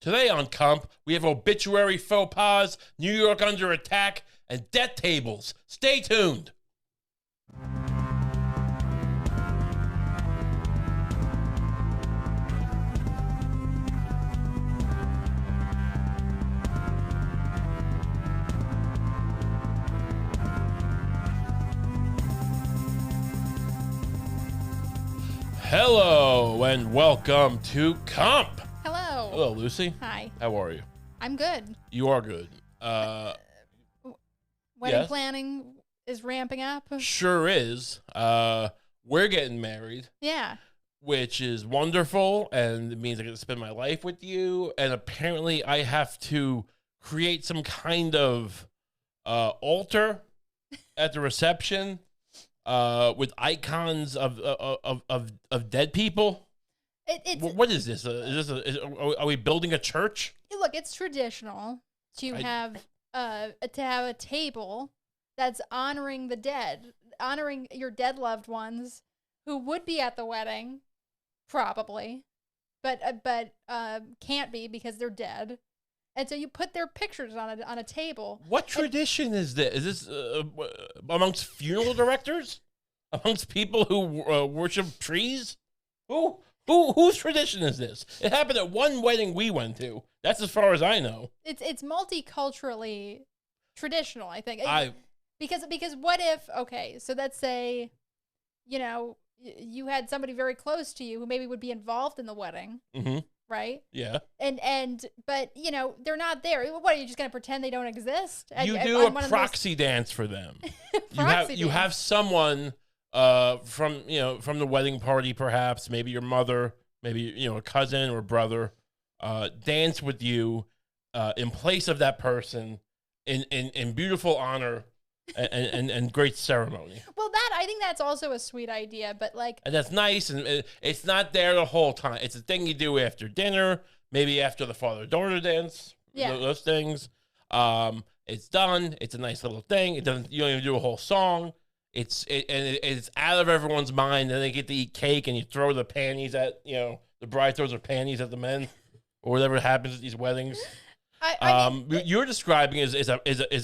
Today on Kump, we have obituary faux pas, New York under attack, and death tables. Stay tuned. Hello and welcome to Kump. Hello. Hello, Lucy. Hi. How are you? I'm good. You are good. Wedding yes? planning is ramping up. Sure is. We're getting married, Yeah. which is wonderful, and it means I get to spend my life with you. And apparently, I have to create some kind of altar at the reception with icons of dead people. What is this? Are we building a church? Look, it's traditional to have a table that's honoring the dead, honoring your dead loved ones who would be at the wedding, probably, but can't be because they're dead. And so you put their pictures on a table. What tradition is this? Is this amongst funeral directors? Amongst people who worship trees? Whose tradition is this? It happened at one wedding we went to. That's as far as I know. It's multiculturally traditional, I think. Because what if, okay, so let's say, you had somebody very close to you who maybe would be involved in the wedding, right? Yeah. But they're not there. What, are you just going to pretend they don't exist? You do a proxy dance for them. You have someone from the wedding party, perhaps, maybe your mother, maybe, a cousin or brother, dance with you in place of that person in beautiful honor and great ceremony. Well, I think that's also a sweet idea, but and that's nice, and it's not there the whole time. It's a thing you do after dinner, maybe after the father-daughter dance. Yeah, those things. It's done. It's a nice little thing. You don't even do a whole song. It's out of everyone's mind. Then they get to eat cake, and you throw the panties at the bride throws her panties at the men, or whatever happens at these weddings. You're describing is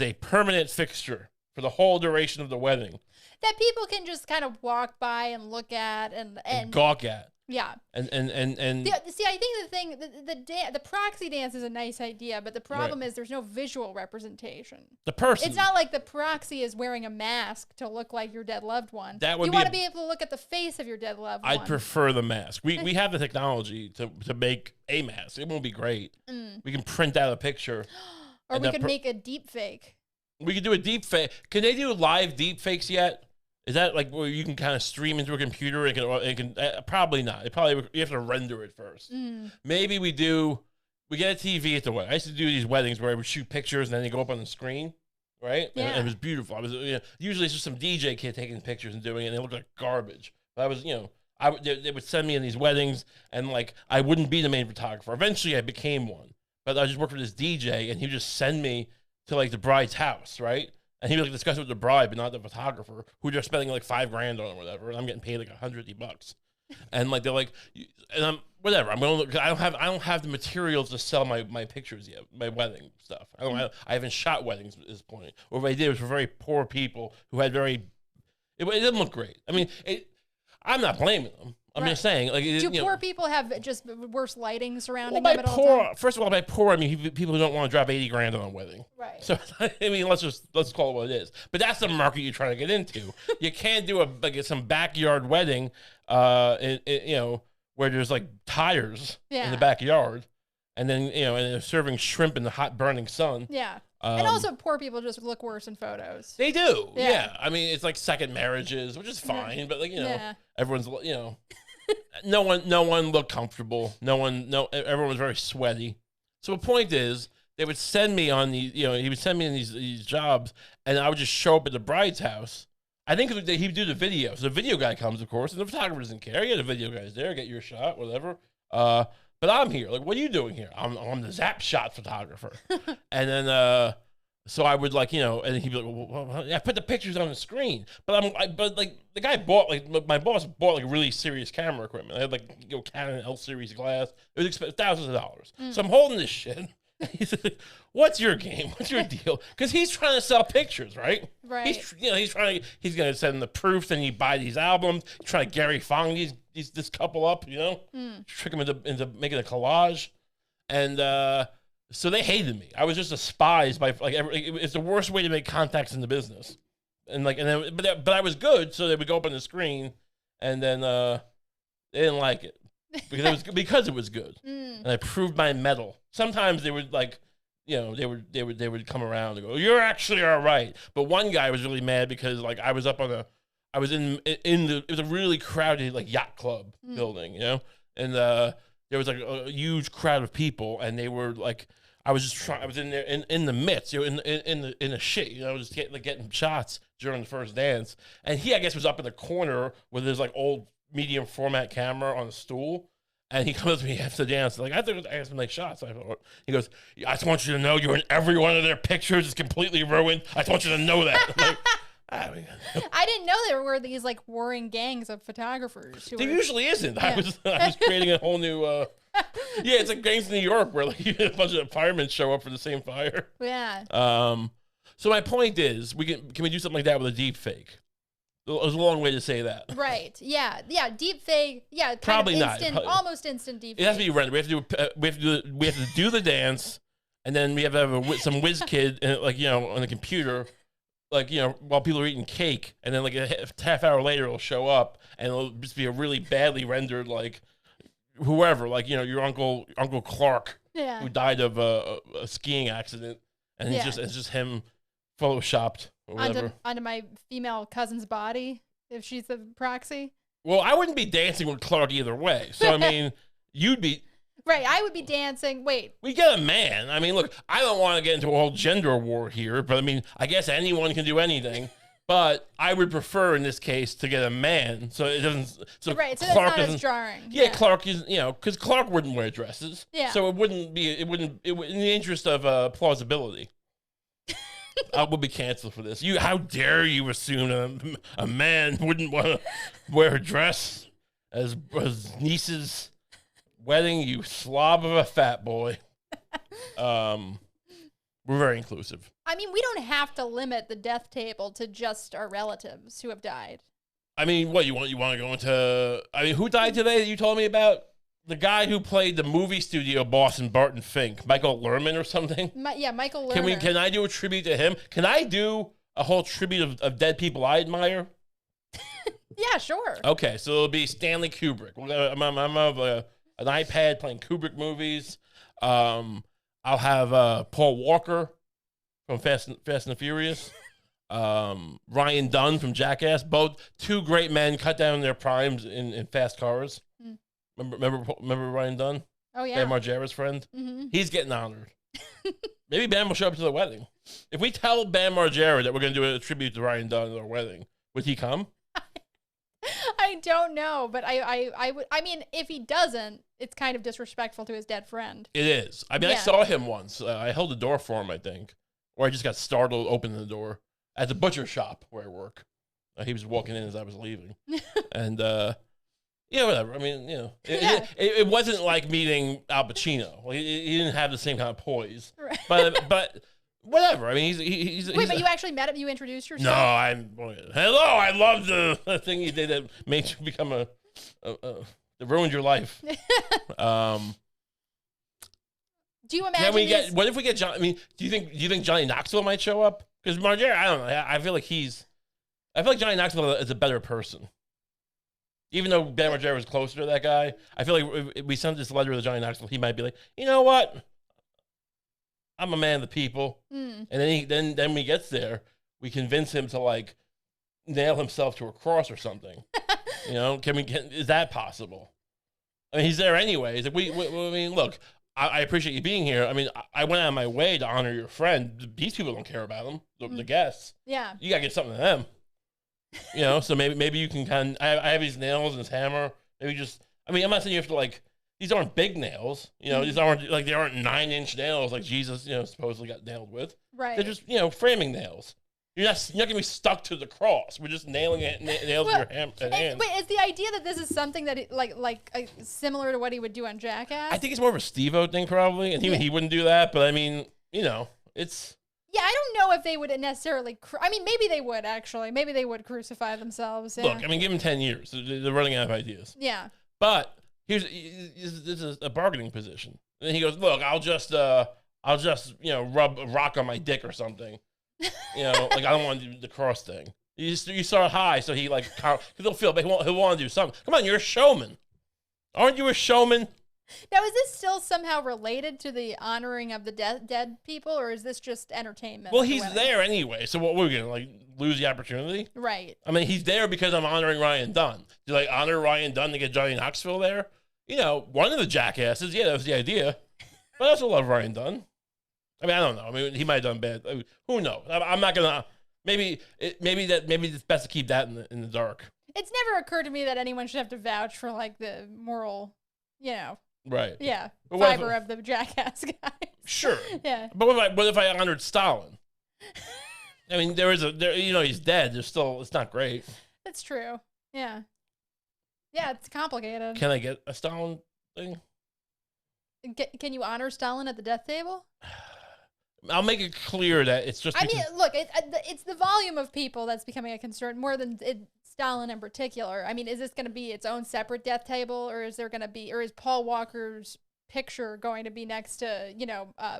a permanent fixture for the whole duration of the wedding that people can just kind of walk by and look at and gawk at. Yeah. And see, I think the proxy dance is a nice idea, but the problem is there's no visual representation. The person. It's not like the proxy is wearing a mask to look like your dead loved one. You want to be able to look at the face of your dead loved one. I'd prefer the mask. We have the technology to make a mask. It won't be great. We can print out a picture. Or we could make a deep fake. We could do a deep fake. Can they do live deep fakes yet? Is that like where you can kind of stream into a computer? It can probably not. You have to render it first. Maybe we get a TV at the wedding. I used to do these weddings where I would shoot pictures and then they go up on the screen, right? Yeah. And it was beautiful. Usually it's just some DJ kid taking pictures and doing it, and they look like garbage. But they would send me in these weddings, and I wouldn't be the main photographer. Eventually I became one, but I just worked with this DJ, and he would just send me to the bride's house, right? And he would discuss it with the bride, but not the photographer, who they're spending $5,000 on or whatever, and I'm getting paid $150. And they're and I'm whatever. I'm gonna look. I don't have the materials to sell my pictures yet, my wedding stuff. I haven't shot weddings at this point. Or what I did was for very poor people who had it didn't look great. I mean, I'm not blaming them. I'm just saying, do poor people have just worse lighting surrounding them at all time? First of all, by poor, I mean people who don't want to drop $80,000 on a wedding. Right. So I mean, let's call it what it is. But that's the market you're trying to get into. You can't do some backyard wedding, where there's tires in the backyard, and then and they're serving shrimp in the hot burning sun. Yeah. And also, poor people just look worse in photos. They do. Yeah. I mean, it's like second marriages, which is fine, but everyone's no one looked comfortable. Everyone was very sweaty. So the point is, they would send me on he would send me in these jobs, and I would just show up at the bride's house. I think he would do the video. So the video guy comes, of course, and the photographer doesn't care. Yeah, the video guy's there, get your shot, whatever. But I'm here. What are you doing here? I'm the Zap Shot photographer. And then So I would like, and he'd be like, well, I put the pictures on the screen, but like the guy bought my boss bought like really serious camera equipment. I had like Canon L series glass. It was thousands of dollars. So I'm holding this shit. He's like, "What's your game? What's your deal?" Because he's trying to sell pictures, right? Right. He's gonna send them the proofs, and you buy these albums. He's trying to Gary Fong this couple up, trick them into making a collage, and so they hated me. I was just despised by it's the worst way to make contacts in the business, but I was good, so they would go up on the screen, and then they didn't like it because it was good, and I proved my mettle. Sometimes they would they would come around and go, "You're actually all right." But one guy was really mad because like I was it was a really crowded like yacht club building, and there was like a huge crowd of people, and they were like, I was in there in the midst, in the shit, just getting shots during the first dance, and he I guess was up in the corner with his like old medium format camera on a stool. And he comes to me after the dance, like, I think I asked him like shots. He goes, "I just want you to know you're in every one of their pictures. It's completely ruined. I just want you to know that." Like, I didn't know there were these like warring gangs of photographers. There usually isn't. Yeah. I was creating a whole new. Yeah, it's like gangs in New York where like a bunch of firemen show up for the same fire. Yeah. So my point is, can we do something like that with a deep fake? It was a long way to say that. Right. Yeah. Yeah. Deep fake. Yeah. Probably not. Almost instant deep fake. It has to be rendered. We have to do the dance, and then we have to have some whiz kid, on the computer, while people are eating cake, and then like a half hour later it'll show up, and it'll just be a really badly rendered whoever, your uncle Clark, who died of a skiing accident, and it's just him photoshopped. Onto my female cousin's body, if she's the proxy. Well, I wouldn't be dancing with Clark either way. So, I mean, you'd be... Right, I would be dancing. Wait. We get a man. I mean, look, I don't want to get into a whole gender war here, but I mean, I guess anyone can do anything. But I would prefer, in this case, to get a man, so it doesn't... So right, so Clark that's not as jarring. Yeah, Clark is, because Clark wouldn't wear dresses. Yeah. So it wouldn't, in the interest of plausibility. I will be canceled for this. How dare you assume a man wouldn't want to wear a dress as his niece's wedding, you slob of a fat boy. We're very inclusive. I mean, we don't have to limit the death table to just our relatives who have died. I mean, what, you want to go into... I mean, who died today that you told me about? The guy who played the movie studio boss in Barton Fink, Michael Lerman or something? Michael Lerman. Can I do a tribute to him? Can I do a whole tribute of dead people I admire? Yeah, sure. Okay, so it'll be Stanley Kubrick. I'm of an iPad playing Kubrick movies. I'll have Paul Walker from Fast and the Furious. Ryan Dunn from Jackass. Both two great men cut down their primes in fast cars. Remember Ryan Dunn? Oh, yeah. Bam Margera's friend? Mm-hmm. He's getting honored. Maybe Bam will show up to the wedding. If we tell Bam Margera that we're going to do a tribute to Ryan Dunn at our wedding, would he come? I don't know, but I would. I mean, if he doesn't, it's kind of disrespectful to his dead friend. It is. I mean, I saw him once. I held the door for him, I think. Or I just got startled opening the door at the butcher shop where I work. He was walking in as I was leaving. And, yeah, whatever. I mean, it wasn't like meeting Al Pacino. He didn't have the same kind of poise. Right. But whatever. I mean, he's Wait, but you actually met him? You introduced yourself? No, hello. I love the thing you did that made you become that ruined your life. Do you imagine? What if we get John? I mean, do you think Johnny Knoxville might show up? Because Marjorie, I don't know. I feel like Johnny Knoxville is a better person. Even though Ben Margera was closer to that guy, I feel like if we sent this letter to Johnny Knoxville, he might be like, you know what? I'm a man of the people. And then when he gets there, we convince him to like nail himself to a cross or something. Is that possible? I mean, he's there anyways. I mean, look, I appreciate you being here. I mean, I went out of my way to honor your friend. These people don't care about him, the guests. Yeah. You got to get something to them. So maybe you can kind of, I have these nails and this hammer. Maybe I'm not saying you have to these aren't big nails. These aren't they aren't 9-inch nails like Jesus, supposedly got nailed with. Right. They're just, framing nails. You're not gonna be stuck to the cross. We're just nailing it, nails with your hand. Wait, is the idea that this is something that similar to what he would do on Jackass? I think it's more of a Steve-O thing probably, and he wouldn't do that. But I mean, it's. Yeah, I don't know if they would necessarily. I mean, maybe they would actually. Maybe they would crucify themselves. Yeah. Look, I mean, give them 10 years. They're running out of ideas. Yeah. But this is a bargaining position. And then he goes, "Look, I'll just rub a rock on my dick or something." Like I don't want to do the cross thing. You start high, so he because he'll feel bad. He'll want to do something. Come on, you're a showman. Aren't you a showman? Now, is this still somehow related to the honoring of the dead people, or is this just entertainment? Well, he's there anyway. So what, we're gonna lose the opportunity? Right. I mean, he's there because I'm honoring Ryan Dunn. Do you honor Ryan Dunn to get Johnny Knoxville there? One of the jackasses. Yeah, that was the idea. But I also love Ryan Dunn. I mean, I don't know. I mean, he might have done bad. I mean, who knows? I'm not gonna. Maybe it's best to keep that in the dark. It's never occurred to me that anyone should have to vouch for the moral, Right. Yeah. Fiber of the jackass guy. Sure. Yeah. But what if I honored Stalin? I mean, he's dead. It's not great. That's true. Yeah. Yeah, it's complicated. Can I get a Stalin thing? Can you honor Stalin at the death table? I'll make it clear that it's just. I mean, look, it's the volume of people that's becoming a concern more than Stalin in particular. I mean, is this going to be its own separate death table, or is Paul Walker's picture going to be next to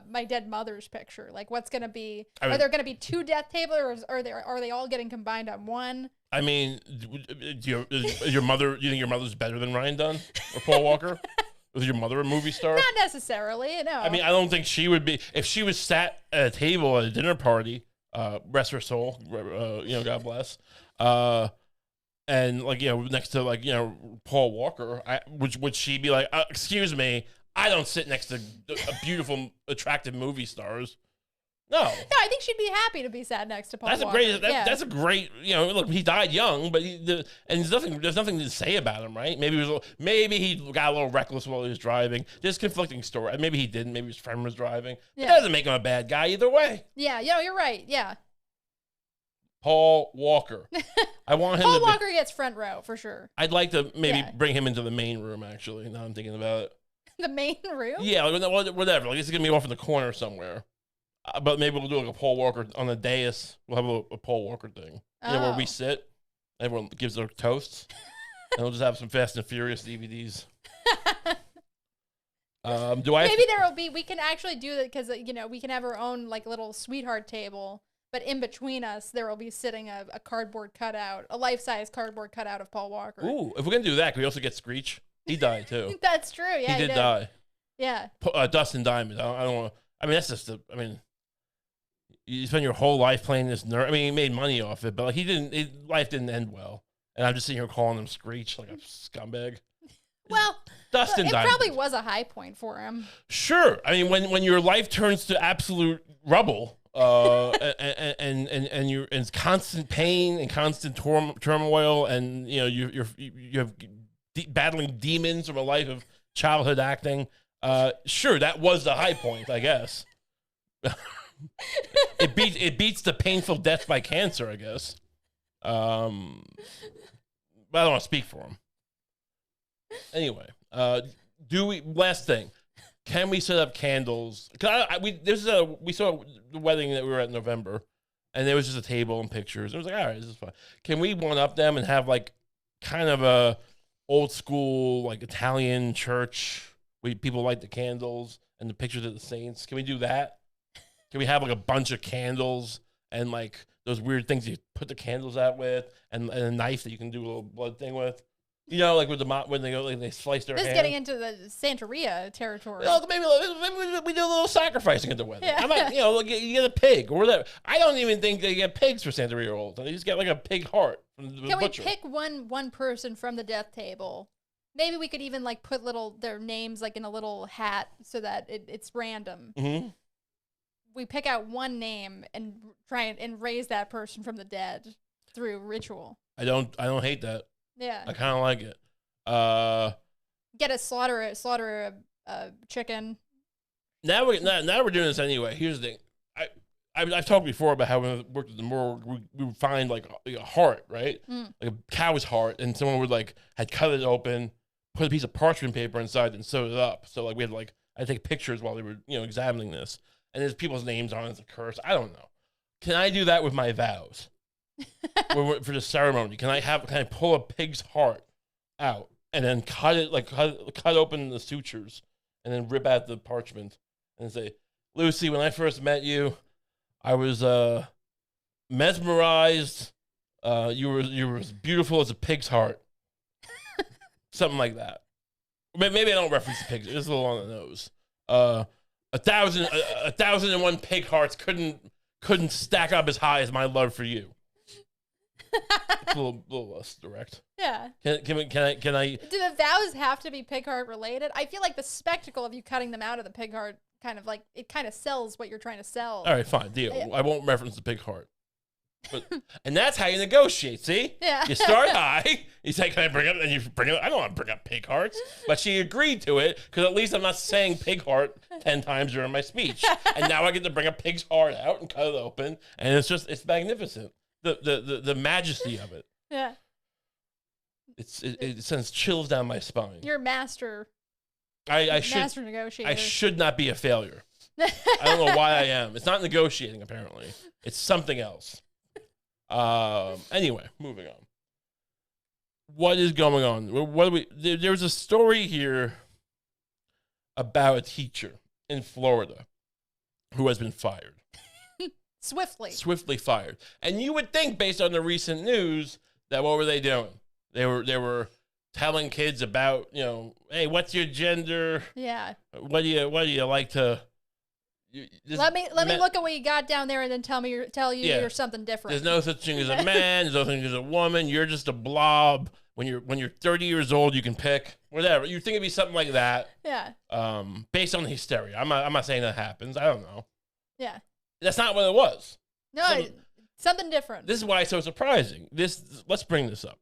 my dead mother's picture? What's going to be? Are there going to be two death tables, or are they all getting combined on one? I mean, is your mother? Do you think your mother's better than Ryan Dunn or Paul Walker? Was your mother a movie star? Not necessarily, no. I mean, I don't think she would be. If she was sat at a table at a dinner party, rest her soul, God bless, and next to Paul Walker, would she be like, excuse me, I don't sit next to beautiful, attractive movie stars. No, I think she'd be happy to be sat next to Paul Walker. That's a great. Look, he died young, but there's nothing to say about him, right? Maybe he got a little reckless while he was driving. There's conflicting story. Maybe he didn't. Maybe his friend was driving. Yeah. That doesn't make him a bad guy either way. Yeah, you're right. Yeah. Paul Walker. I want him. Paul Walker gets front row for sure. I'd like to maybe bring him into the main room. Actually, now I'm thinking about it. The main room? Yeah, whatever. This is gonna be off in the corner somewhere. But maybe we'll do a Paul Walker on the dais. We'll have a Paul Walker thing. Where we sit. Everyone gives their toasts. And we'll just have some Fast and Furious DVDs. Maybe there will be. We can actually do that because we can have our own little sweetheart table. But in between us, there will be sitting a cardboard cutout, a life-size cardboard cutout of Paul Walker. Ooh, if we're gonna do that, can we also get Screech? He died too. That's true. Yeah, he did die. Yeah. Dustin Diamond. I don't want. I mean, that's just. You spend your whole life playing this nerd. I mean, he made money off it, but life didn't end well. And I'm just sitting here calling him Screech like a scumbag. Well, Dustin Diamond. It probably was a high point for him. Sure. I mean, when your life turns to absolute rubble, and you're in constant pain and constant turmoil, and you have battling demons from a life of childhood acting. Sure, that was the high point, I guess. It beats the painful death by cancer, I guess. But I don't want to speak for him. Anyway, last thing. Can we set up candles? We saw the wedding that we were at in November, and there was just a table and pictures. It was like, all right, this is fine. Can we one up them and have kind of a old school Italian church where people light the candles and the pictures of the saints? Can we do that? Can we have a bunch of candles and those weird things you put the candles out with, and a knife that you can do a little blood thing with? With when they go, they slice their hand. This is getting into the Santeria territory. Maybe we do a little sacrificing at the wedding. Yeah. I'm not, you get a pig or whatever. I don't even think they get pigs for Santeria rolls. They just get a pig heart from the butcher. We pick one person from the death table? Maybe we could even put their names in a little hat so that it's random. Mm-hmm. We pick out one name and try and raise that person from the dead through ritual. I don't hate that. Yeah. I kind of like it. Get a slaughter a chicken. Now we're doing this anyway. Here's the thing. I've talked before about how when we worked at the morgue, we would find like a heart, right? Like a cow's heart, and someone would like had cut it open, put a piece of parchment paper inside, and sewed it up. So like we had like I take pictures while they were examining this, and there's people's names on it. It's a curse. I don't know. Can I do that with my vows for the ceremony? Can I pull a pig's heart out and then cut open the sutures and then rip out the parchment and say, Lucie, when I first met you, I was mesmerized. You were as beautiful as a pig's heart. Something like that. Maybe I don't reference the pigs. It's a little on the nose. 1,001 pig hearts couldn't stack up as high as my love for you. It's a little less direct. Yeah. Can I? Do the vows have to be pig heart related? I feel like the spectacle of you cutting them out of the pig heart kind of sells what you're trying to sell. All right, fine, deal. I won't reference the pig heart. But, and that's how you negotiate, see? Yeah. You start high. You say, can I bring up? And you bring up. I don't want to bring up pig hearts. But she agreed to it because at least I'm not saying pig heart 10 times during my speech. And now I get to bring a pig's heart out and cut it open. And it's magnificent. The majesty of it. Yeah. It sends chills down my spine. You're a master. Master negotiator. I should not be a failure. I don't know why I am. It's not negotiating, apparently. It's something else. Anyway, moving on. What is going on? There's a story here about a teacher in Florida who has been fired. Swiftly fired. And you would think, based on the recent news, that what were they doing? They were telling kids about, hey, what's your gender? Yeah. What do you like to? Let me look at what you got down there and then tell you you're something different. There's no such thing as a man. There's no such thing as a woman. You're just a blob. When you're 30 years old, you can pick whatever. You think it'd be something like that? Yeah. Based on the hysteria. I'm not saying that happens. I don't know. Yeah. That's not what it was. No, something different. This is why it's so surprising. Let's bring this up.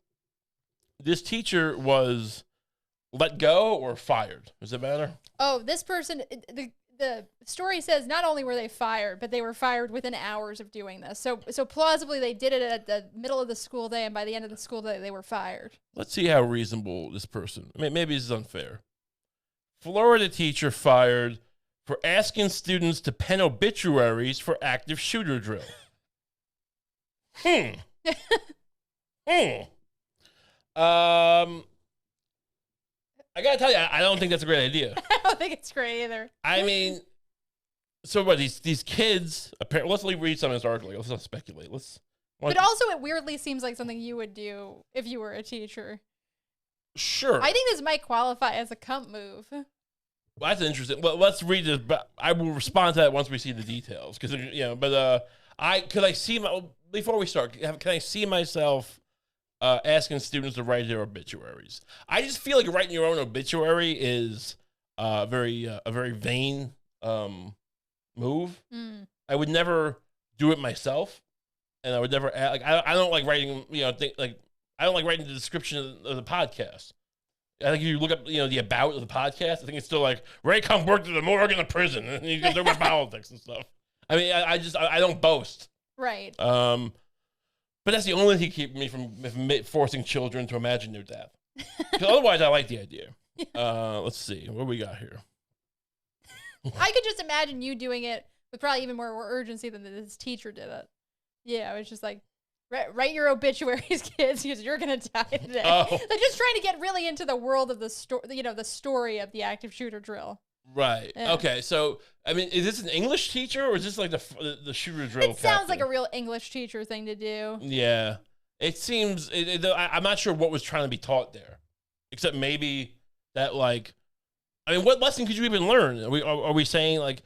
This teacher was let go or fired. Does it matter? Oh, this person, the story says not only were they fired, but they were fired within hours of doing this. So plausibly they did it at the middle of the school day, and by the end of the school day, they were fired. Let's see how reasonable this person. Maybe this is unfair. Florida teacher fired for asking students to pen obituaries for active shooter drill. I gotta tell you, I don't think that's a great idea. I don't think it's great either. I mean, so what? These kids. Apparently, let's read some of this article. Let's not speculate. But also, it weirdly seems like something you would do if you were a teacher. Sure. I think this might qualify as a Kump move. Well, that's interesting. Well, let's read this. But I will respond to that once we see the details. Because But before we start, can I see myself asking students to write their obituaries? I just feel like writing your own obituary is a very vain move. I would never do it myself, and I would never I don't like writing. I don't like writing the description of the podcast. I think if you look up the about of the podcast, I think it's still like Ray Kump worked at the morgue in the prison, and you can talk about politics and stuff. I mean, I don't boast. Right. But that's the only thing keeping me from forcing children to imagine their death. Because otherwise, I like the idea. Let's see. What do we got here? I could just imagine you doing it with probably even more urgency than this teacher did it. Yeah, it was just like, write your obituaries, kids, because you're going to die today. Oh. They're just trying to get really into the world of the story of the active shooter drill. Right. Yeah. Okay. So, I mean, is this an English teacher or is this like the shooter drill? It sounds like a real English teacher thing to do. Yeah. It seems. I'm not sure what was trying to be taught there, except maybe that what lesson could you even learn? Are we saying like?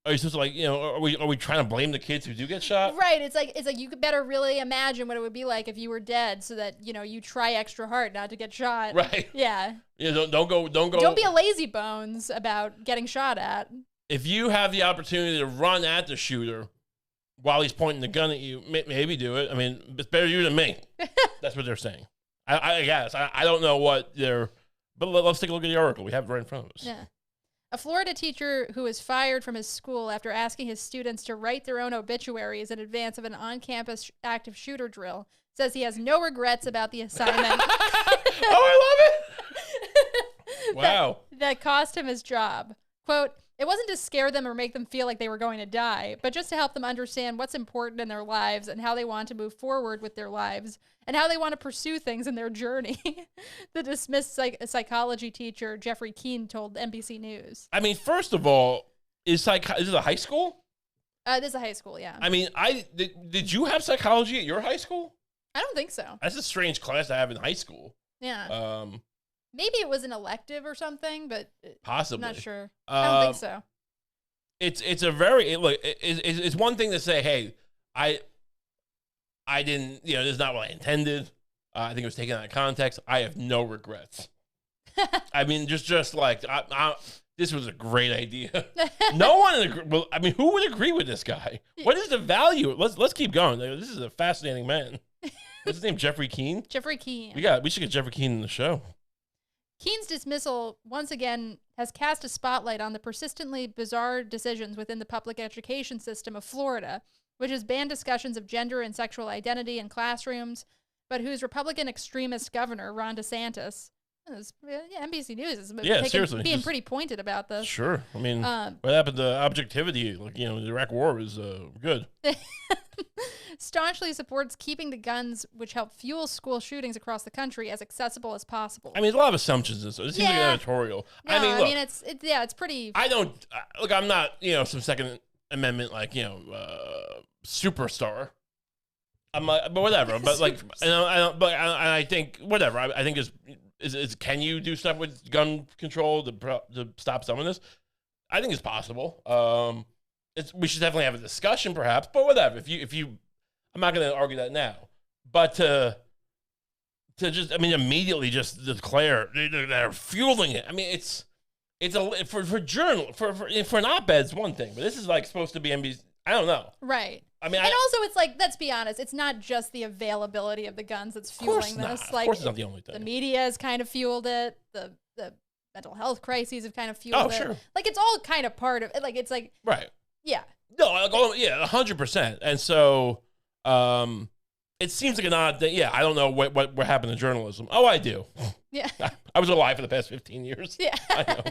Are you supposed to are we trying to blame the kids who do get shot? Right. It's like you could better really imagine what it would be like if you were dead, so that you try extra hard not to get shot. Right. Yeah. Yeah. Don't go. Don't be a lazy bones about getting shot at. If you have the opportunity to run at the shooter while he's pointing the gun at you, maybe do it. I mean, it's better you than me. That's what they're saying. I guess I don't know what they're. But let's take a look at the article. We have it right in front of us. Yeah. A Florida teacher who was fired from his school after asking his students to write their own obituaries in advance of an on-campus active shooter drill says he has no regrets about the assignment. I love it. Wow. That cost him his job. Quote, it wasn't to scare them or make them feel like they were going to die, but just to help them understand what's important in their lives and how they want to move forward with their lives and how they want to pursue things in their journey. The dismissed psychology teacher, Jeffrey Keene, told NBC News. I mean, first of all, is it a high school? This is a high school, yeah. I mean, did you have psychology at your high school? I don't think so. That's a strange class to have in high school. Yeah. Maybe it was an elective or something, but possibly. I'm not sure. I don't think so. It's a very it's one thing to say, hey, I didn't, this is not what I intended. I think it was taken out of context. I have no regrets. I mean, just like this was a great idea. No one, well, I mean, who would agree with this guy? What is the value? Let's keep going. This is a fascinating man. What's his name? Jeffrey Keene? Jeffrey Keene. We should get Jeffrey Keene in the show. Keene's dismissal, once again, has cast a spotlight on the persistently bizarre decisions within the public education system of Florida, which has banned discussions of gender and sexual identity in classrooms, but whose Republican extremist governor, Ron DeSantis, NBC News is being pretty pointed about this. Sure. I mean, what happened to objectivity? Like, the Iraq War was good. Staunchly supports keeping the guns which help fuel school shootings across the country as accessible as possible. I mean, there's a lot of assumptions in this. It seems like an editorial. No, I mean, it's pretty. I don't look. I'm not some Second Amendment superstar. I'm like, but whatever. But like, I think whatever. I think is can you do stuff with gun control to stop some of this? I think it's possible. We should definitely have a discussion, perhaps. But whatever. If you, I'm not going to argue that now. But to just, I mean, immediately just declare they're fueling it. I mean, it's for an op-ed it's one thing, but this is like supposed to be NBC. I don't know. Right. I mean, and also it's like, let's be honest, it's not just the availability of the guns that's fueling this. Of course, it's not the only thing. The media has kind of fueled it. The mental health crises have kind of fueled it. Sure. Like, it's all kind of part of it. Like, it's like, right. Yeah. No, 100%. And so, it seems like an odd thing. Yeah, I don't know what happened to journalism. Oh, I do. Yeah. I was alive for the past 15 years. Yeah. I know.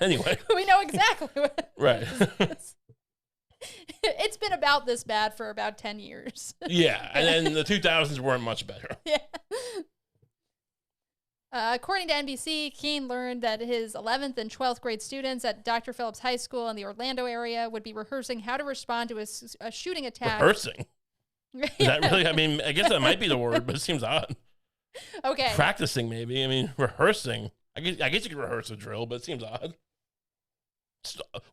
Anyway. We know exactly what. Right. It's been about this bad for about 10 years. Yeah, and then the 2000s weren't much better. Yeah. According to NBC, Keene learned that his 11th and 12th grade students at Dr. Phillips High School in the Orlando area would be rehearsing how to respond to a shooting attack. Rehearsing? Is that really? I mean, I guess that might be the word, but it seems odd. Okay. Practicing, maybe. I mean, rehearsing. I guess you could rehearse a drill, but it seems odd.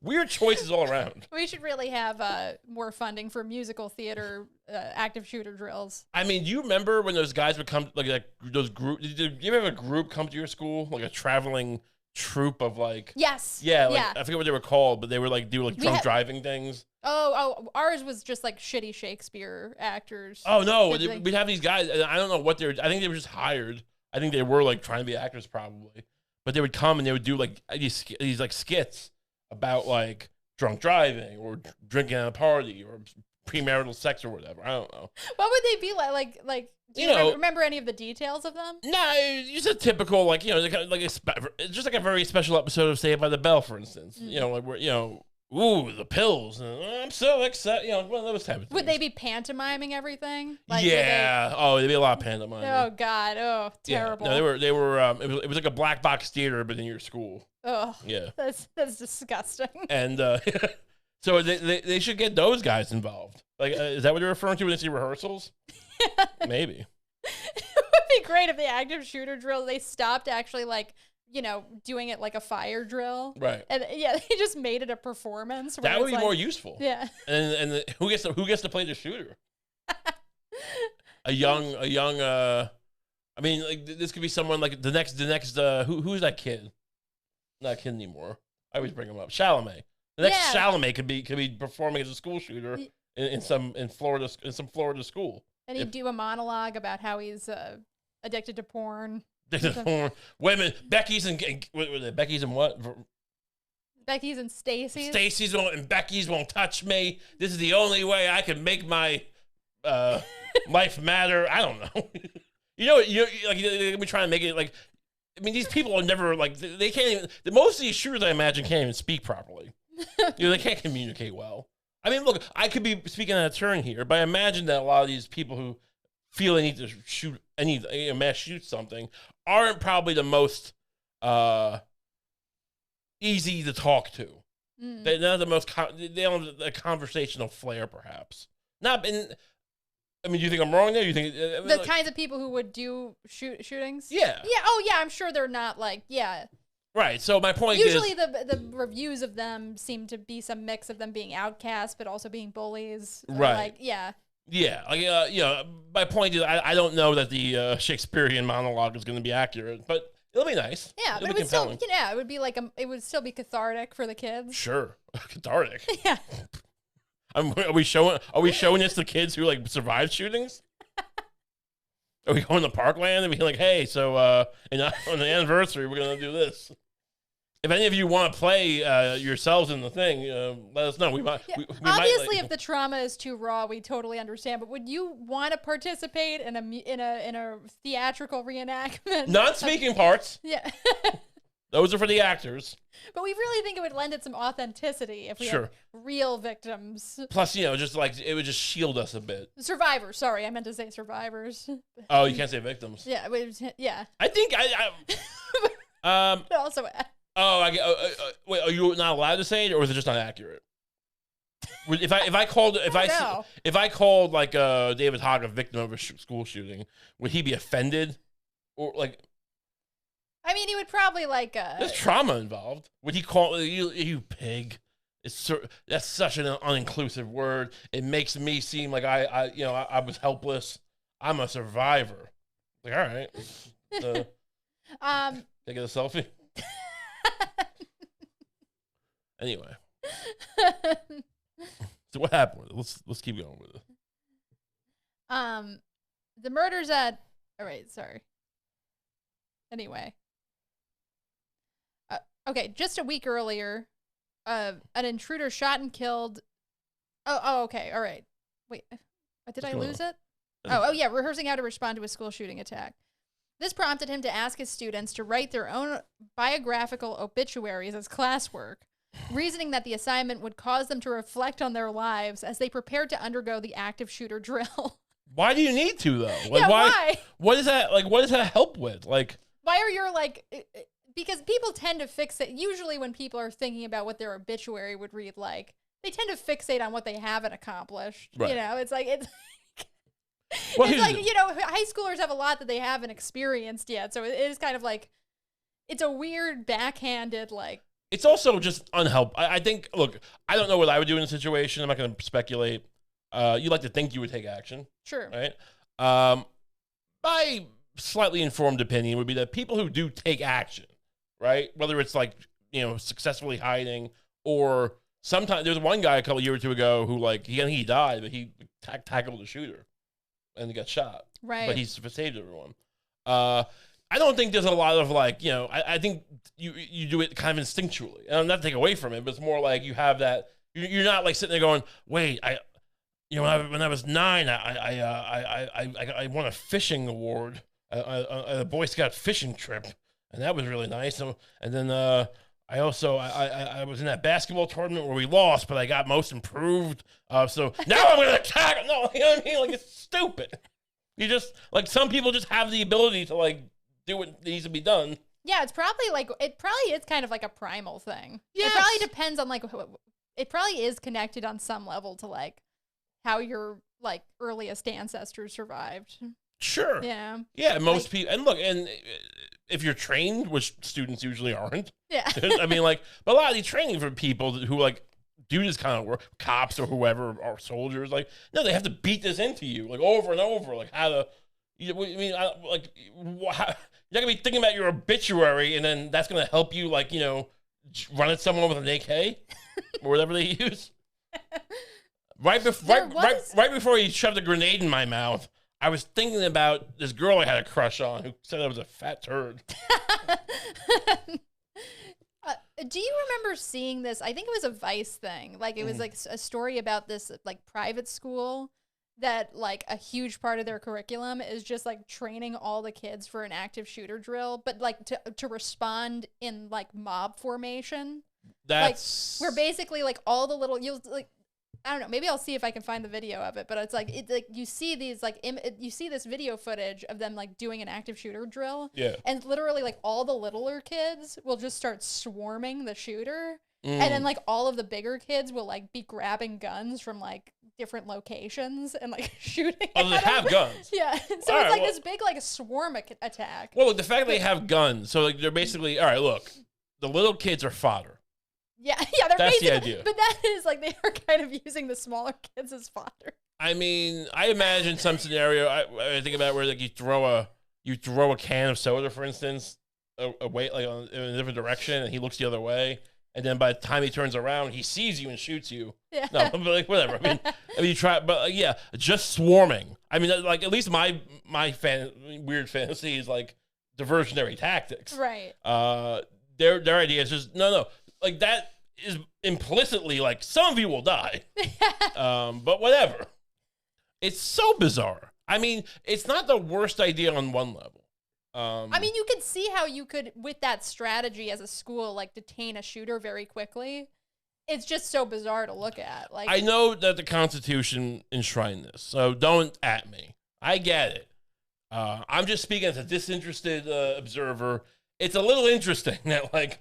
Weird choices all around. We should really have more funding for musical theater active shooter drills. I mean, do you remember when those guys would come, like those group? Did you ever have a group come to your school, like a traveling troupe of like? Yes. Yeah, I forget what they were called, but they were like do drunk driving things. Oh, ours was just like shitty Shakespeare actors. Oh no, we'd have these guys. And I don't know what I think they were just hired. I think they were like trying to be actors probably, but they would come and they would do like these like skits about like drunk driving or drinking at a party or premarital sex or whatever. I don't know. What would they be like? Like, do you remember any of the details of them? No, it's a typical like it's just like a very special episode of Saved by the Bell, for instance. Like where ooh, the pills. I'm so excited. One of those type of things. Would they be pantomiming everything? Like, yeah. There'd be a lot of pantomiming. Oh God. Oh, terrible. Yeah. No, they were. It was like a black box theater, but in your school. Oh. Yeah. That's disgusting. And so they should get those guys involved. Like, is that what you're referring to when they see rehearsals? Maybe. It would be great if the active shooter drill they stopped actually doing it like a fire drill. Right. And yeah, they just made it a performance. That would be more useful. Yeah. And who gets to play the shooter? a young I mean, like this could be someone like the next who's that kid? Not a kid anymore. I always bring him up. Chalamet. The next Chalamet could be performing as a school shooter in some Florida school. And he'd do a monologue about how he's addicted to porn. Wait a minute, Becky's and what? Becky's and Stacy's. Stacy's and Becky's won't touch me. This is the only way I can make my life matter. I don't know. you like we trying to make it like. I mean, these people are never like they can't even. Most of these shooters, I imagine, can't even speak properly. They can't communicate well. I mean, look, I could be speaking out of turn here, but I imagine that a lot of these people who feel they need to shoot mass shoot something aren't probably the most easy to talk to. They're not the most. They don't have a conversational flair, perhaps. Not in. I mean, do you think I'm wrong there? You think the kinds of people who would do shootings? Yeah. Yeah. Oh, yeah. I'm sure they're not like Right. So my point usually is, the reviews of them seem to be some mix of them being outcasts, but also being bullies. Right. Like, yeah. Yeah. Like, my point is, I don't know that the Shakespearean monologue is going to be accurate, but it'll be nice. Yeah, but it would still, it would be like it would still be cathartic for the kids. Sure, cathartic. Yeah. Are we showing this to kids who like survived shootings? Are we going to Parkland and be like, hey, so on the anniversary we're gonna do this? If any of you want to play yourselves in the thing, let us know. We might. Yeah. We Obviously, might, like, if the trauma is too raw, we totally understand. But would you want to participate in a theatrical reenactment? Non-speaking parts. Yeah. Those are for the actors. But we really think it would lend it some authenticity if we had real victims. Plus, just like it would just shield us a bit. Survivors. Sorry, I meant to say survivors. Oh, you can't say victims. Yeah. Yeah. I think But also. Wait, are you not allowed to say it, or is it just not accurate? If I called like David Hogg a victim of a school shooting, would he be offended, or like? I mean, he would probably like. There's trauma involved. Would he call you pig? That's such an uninclusive word. It makes me seem like I was helpless. I'm a survivor. Like, all right. Take a selfie. Anyway, so what happened with it? Let's keep going with it. The murders at. All right, sorry. Anyway, okay, just a week earlier, an intruder shot and killed. Oh, okay, all right. Wait, did I lose it? Oh, yeah, rehearsing how to respond to a school shooting attack. This prompted him to ask his students to write their own biographical obituaries as classwork, reasoning that the assignment would cause them to reflect on their lives as they prepared to undergo the active shooter drill. Why do you need to, though? Like, yeah, why? What is that? Like, what does that help with? Like, why are your because people tend to fixate. Usually, when people are thinking about what their obituary would read like, they tend to fixate on what they haven't accomplished. Right. It's like it's. Well, it's like, high schoolers have a lot that they haven't experienced yet. So it is kind of like, it's a weird backhanded, like. It's also just unhelpful. I think, look, I don't know what I would do in a situation. I'm not going to speculate. You like to think you would take action. Sure. Right? My slightly informed opinion would be that people who do take action, right? Whether it's like, successfully hiding or sometimes, there's one guy a couple years or two ago who he died, but he tackled the shooter. And he got shot. Right. But he saved everyone. I don't think there's a lot of I think you do it kind of instinctually. And I'm not to take away from it, but it's more like you have that. You're not like sitting there going, wait, when I was 9, I won a fishing award, a Boy Scout fishing trip, and that was really nice. And then I also I was in that basketball tournament where we lost, but I got most improved. So now I'm gonna attack. No, you know what I mean? Like, it's stupid. You just some people just have the ability to do what needs to be done. Yeah, it probably is kind of like a primal thing. Yes. It probably depends on it probably is connected on some level to how your earliest ancestors survivived. Sure. Yeah. Yeah, most people, and look, and if you're trained, which students usually aren't. Yeah. I mean, but a lot of the training for people who do this kind of work, cops or whoever, or soldiers, no, they have to beat this into you, over and over, how to, you're not gonna be thinking about your obituary, and then that's gonna help you, run at someone with an AK or whatever they use. Right before he shoved a grenade in my mouth, I was thinking about this girl I had a crush on who said I was a fat turd. Do you remember seeing this? I think it was a Vice thing. Like, it was like a story about this like private school that like a huge part of their curriculum is just like training all the kids for an active shooter drill, but like to respond in like mob formation. That's like where basically like all the little you'll like I don't know, maybe I'll see if I can find the video of it, but it's like you see these like you see this video footage of them like doing an active shooter drill. Yeah. And literally like all the littler kids will just start swarming the shooter. And then like all of the bigger kids will like be grabbing guns from like different locations and like shooting. Oh, they have guns. Yeah. So it's like this big like swarm attack. Well, the fact they have guns, so like they're basically all right. Look, the little kids are fodder. Yeah, they're that's the idea. But that is like they are kind of using the smaller kids as fodder. I mean, I imagine some scenario. I think about where like you throw a can of soda, for instance, away like in a different direction, and he looks the other way, and then by the time he turns around, he sees you and shoots you. Yeah. No, but like whatever. I mean, you try, but yeah, just swarming. I mean, like at least my weird fantasy is like diversionary tactics. Right. Their idea is just no, like that is implicitly like some of you will die. But whatever. It's so bizarre. I mean, it's not the worst idea on one level. I mean, you could see how you could, with that strategy as a school, like detain a shooter very quickly. It's just so bizarre to look at. Like, I know that the Constitution enshrined this, so don't at me. I get it. I'm just speaking as a disinterested observer. It's a little interesting that like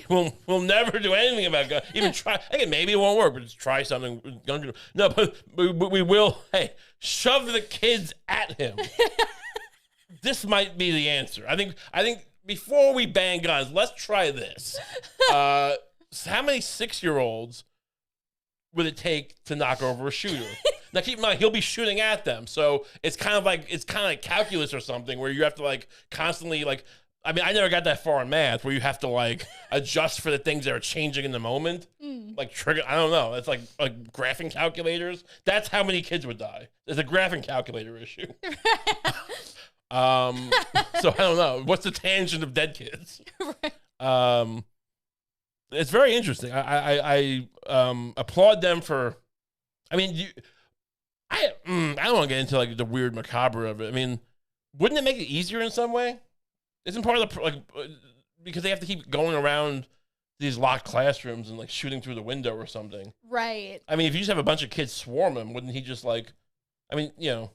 we'll never do anything about gun. Even try. Again, maybe it won't work, but just try something with gun control. No, but we will. Hey, shove the kids at him. This might be the answer. I think before we ban guns, let's try this. How many 6-year-olds would it take to knock over a shooter? Now keep in mind he'll be shooting at them, so it's kind of like calculus or something where you have to like constantly like. I mean, I never got that far in math where you have to like adjust for the things that are changing in the moment. Like trigger, I don't know. It's like graphing calculators. That's how many kids would die. There's a graphing calculator issue. So I don't know. What's the tangent of dead kids? Right. It's very interesting. I applaud them for. I mean, I don't want to get into like the weird macabre of it. I mean, wouldn't it make it easier in some way? Isn't part of the like because they have to keep going around these locked classrooms and like shooting through the window or something? Right. I mean, if you just have a bunch of kids swarm him, wouldn't he just like? I mean, you know.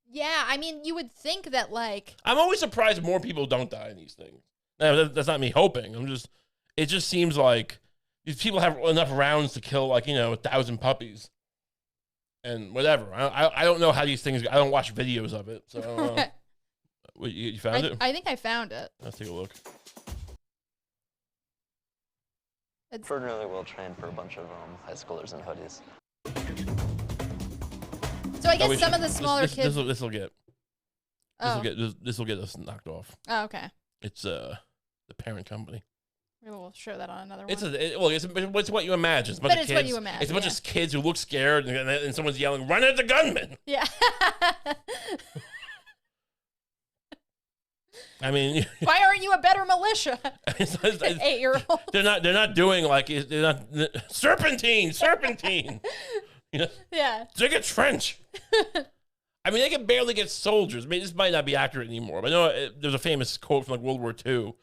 Yeah, I mean, you would think that like. I'm always surprised more people don't die in these things. Now, that's not me hoping. It just seems like these people have enough rounds to kill like 1,000 puppies. And whatever. I don't know how these things. I don't watch videos of it, so I don't know. Wait, you found it? I think I found it. Let's take a look. Extraordinarily well trained for a bunch of high schoolers in hoodies. So I guess some of the smaller kids. This will get us knocked off. Oh, okay. It's the parent company. Maybe we'll show that on another one. It's what you imagine. It's what you imagine. It's a bunch of kids who look scared, and someone's yelling, "Run at the gunman!" Yeah. I mean, why aren't you a better militia? 8-year-old. They're not doing like they're not serpentine. Yeah. Dig a trench. I mean, they can barely get soldiers. I mean, this might not be accurate anymore, but I know there's a famous quote from like World War II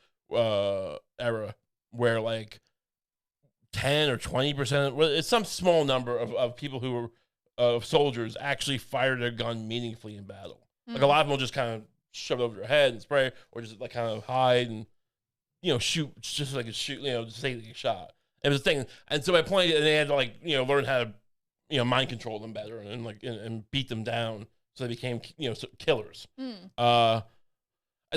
era where like 10 or 20%, it's some small number of people who were of soldiers actually fired a gun meaningfully in battle. Like a lot of them will just kind of shove it over their head and spray, or just like kind of hide and shoot just like a shoot, just take a shot. It was a thing, and so I pointed, and they had to like learn how to mind control them better and like and beat them down, so they became killers. And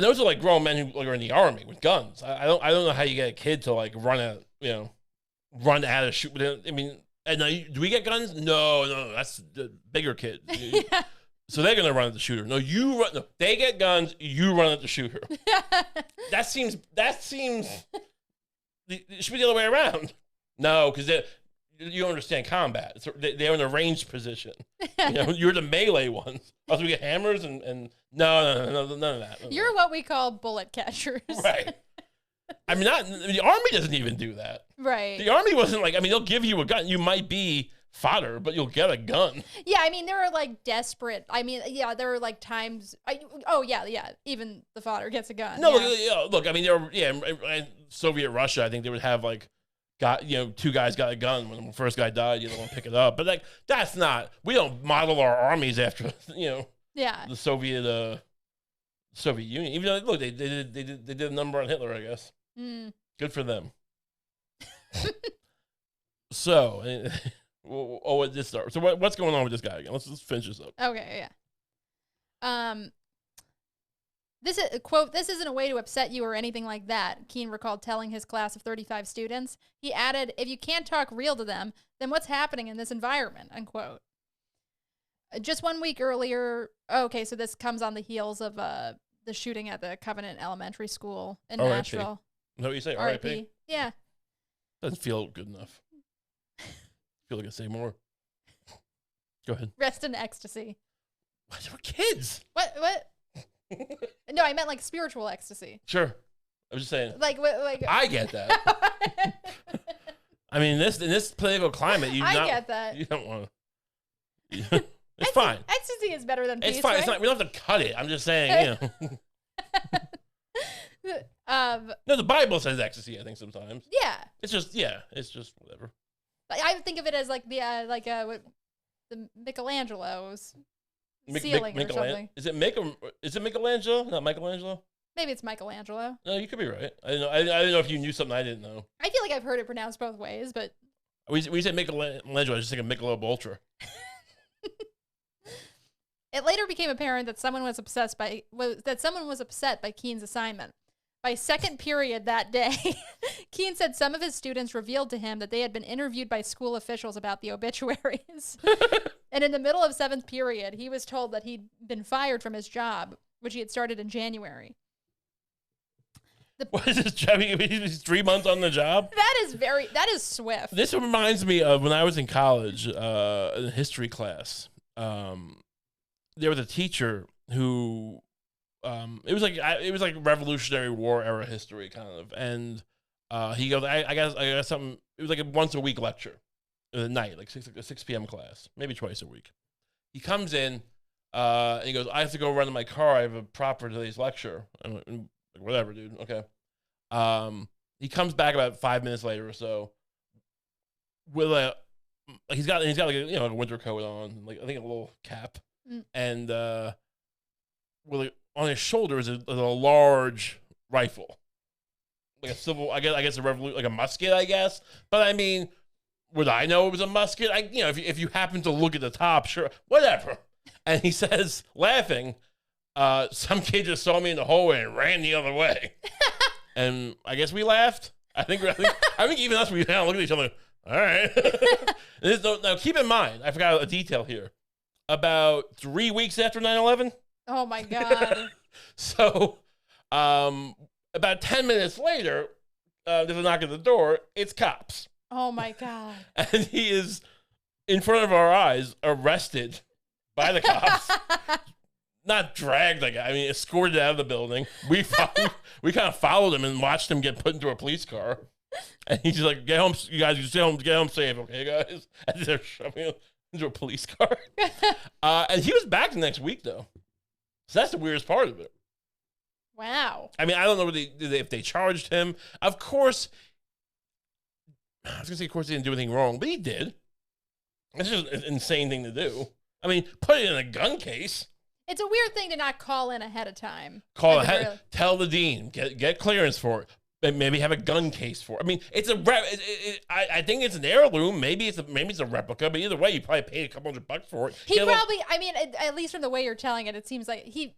those are like grown men who are in the army with guns. I don't know how you get a kid to like run at a shoot. I mean, and do we get guns? No, that's the bigger kid. Yeah. So they're gonna run at the shooter. No, you run. No, they get guns. You run at the shooter. That seems. It should be the other way around. No, because you don't understand combat. They're in a ranged position. You're the melee ones. Also, we get hammers and no, none of that. You're what we call bullet catchers. Right. I mean, the Army doesn't even do that. Right. The Army wasn't like, I mean, they'll give you a gun. You might be fodder, but you'll get a gun. Yeah, I mean, there are like desperate. I mean, yeah, there are like times. Yeah. Even the fodder gets a gun. No, yeah. look. I mean, there were Soviet Russia. I think they would have like, two guys got a gun when the first guy died. You don't want to pick it up, but like that's not. We don't model our armies after Yeah. the Soviet Union. Even though look, they did a number on Hitler. I guess. Good for them. So. It did start. So what's going on with this guy again? Let's finish this up. Okay, yeah. This is quote, "This isn't a way to upset you or anything like that," Keene recalled telling his class of 35 students. He added, "If you can't talk real to them, then what's happening in this environment?" Unquote. Just 1 week earlier, okay, so this comes on the heels of the shooting at the Covenant Elementary School in Nashville. No, you say R.I.P. Yeah. Doesn't feel good enough. Feel like I say more. Go ahead. Rest in ecstasy. What? We're kids. What? No, I meant like spiritual ecstasy. Sure. I was just saying. Like I get that. I mean, in this political climate, get that. You don't want to. It's fine. Ecstasy is better than peace. It's fine. Right? It's not. We don't have to cut it. I'm just saying. No, the Bible says ecstasy. I think sometimes. Yeah. It's just whatever. I think of it as like the Michelangelo's ceiling or something. Is it Michelangelo? Not Michelangelo. Maybe it's Michelangelo. No, you could be right. I don't know if you knew something I didn't know. I feel like I've heard it pronounced both ways, but when you say Michelangelo, I just think of Michelob Ultra. It later became apparent that someone was upset by Keene's assignment. By second period that day, Keene said some of his students revealed to him that they had been interviewed by school officials about the obituaries. And in the middle of seventh period, he was told that he'd been fired from his job, which he had started in January. What is this job? He's 3 months on the job? That is swift. This reminds me of when I was in college, in a history class. There was a teacher who... it was like Revolutionary War era history kind of, and he goes, I got something. It was like a once a week lecture, at night, like 6 p.m. class, maybe twice a week. He comes in, and he goes, I have to go run to my car. I have a prop for today's lecture. I'm like, whatever, dude. Okay. He comes back about 5 minutes later or so with he's got like a winter coat on, like I think a little cap, and with on his shoulder is a large rifle, like a civil. I guess a revolution, like a musket, I guess. But I mean, would I know it was a musket? If you happen to look at the top, sure, whatever. And he says, laughing, some kid just saw me in the hallway and ran the other way. And I guess we laughed. I think even us, we kind of looked at each other. All right. Now keep in mind, I forgot a detail here. About 3 weeks after 9/11. Oh my God. So, about 10 minutes later, there's a knock at the door. It's cops. Oh my God. And he is, in front of our eyes, arrested by the cops. Not dragged, escorted out of the building. We kind of followed him and watched him get put into a police car. And he's like, "Get home, you guys. Get home safe, okay, guys?" And they're shoving him into a police car. And he was back the next week, though. So that's the weirdest part of it. Wow. I mean, I don't know if they charged him. Of course, I was going to say, of course, he didn't do anything wrong, but he did. It's just an insane thing to do. I mean, put it in a gun case. It's a weird thing to not call in ahead of time. Call ahead. Tell the dean. Get clearance for it. Maybe have a gun case for it. I mean, it's I think it's an heirloom. Maybe it's a replica. But either way, you probably paid a couple $100 for it. He probably. I mean, at least from the way you're telling it, it seems like he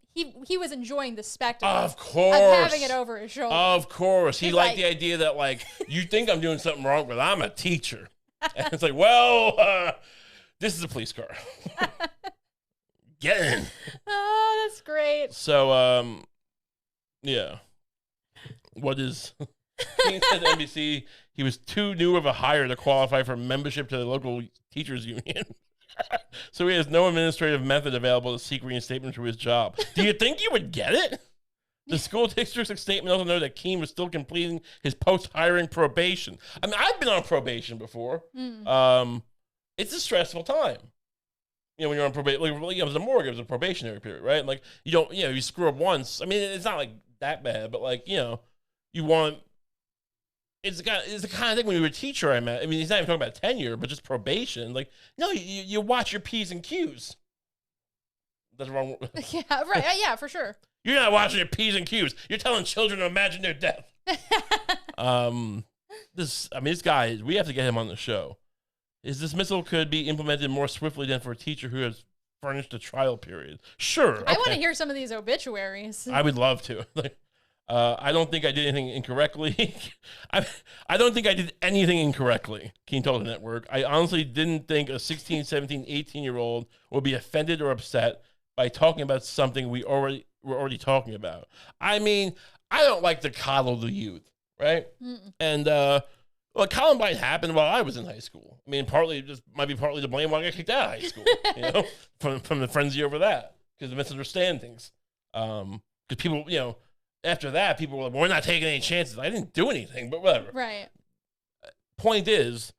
was enjoying the spectacle. Of course. Of having it over his shoulder. Of course, he liked the idea that you think I'm doing something wrong, but I'm a teacher. And it's like, well, this is a police car. Get in. Oh, that's great. So, yeah. What is... He said to NBC he was too new of a hire to qualify for membership to the local teachers union. So he has no administrative method available to seek reinstatement to his job. Do you think you would get it? The school district's statement also noted that Keene was still completing his post-hiring probation. I mean, I've been on probation before. It's a stressful time. You know, when you're on probation, like, it was a morgue, it was a probationary period, right? Like, you don't, you know, you screw up once. I mean, it's not like that bad, but like, you know, you want, it's the kind of thing when you were a teacher, I mean, he's not even talking about tenure, but just probation. Like, no, you watch your P's and Q's. That's wrong. Yeah, right. Yeah, for sure. You're not watching your P's and Q's. You're telling children to imagine their death. This guy, we have to get him on the show. His dismissal could be implemented more swiftly than for a teacher who has furnished a trial period. Sure. Okay. I want to hear some of these obituaries. I would love to. I don't think I did anything incorrectly. I don't think I did anything incorrectly, Keene told the network. I honestly didn't think a 16, 17, 18-year-old would be offended or upset by talking about something we're already talking about. I mean, I don't like to coddle the youth, right? And Columbine happened while I was in high school. I mean, might be partly to blame why I got kicked out of high school, you know, from the frenzy over that, because of misunderstandings. Because people, you know, after that, people were like, we're not taking any chances. I didn't do anything, but whatever. Right. Point is,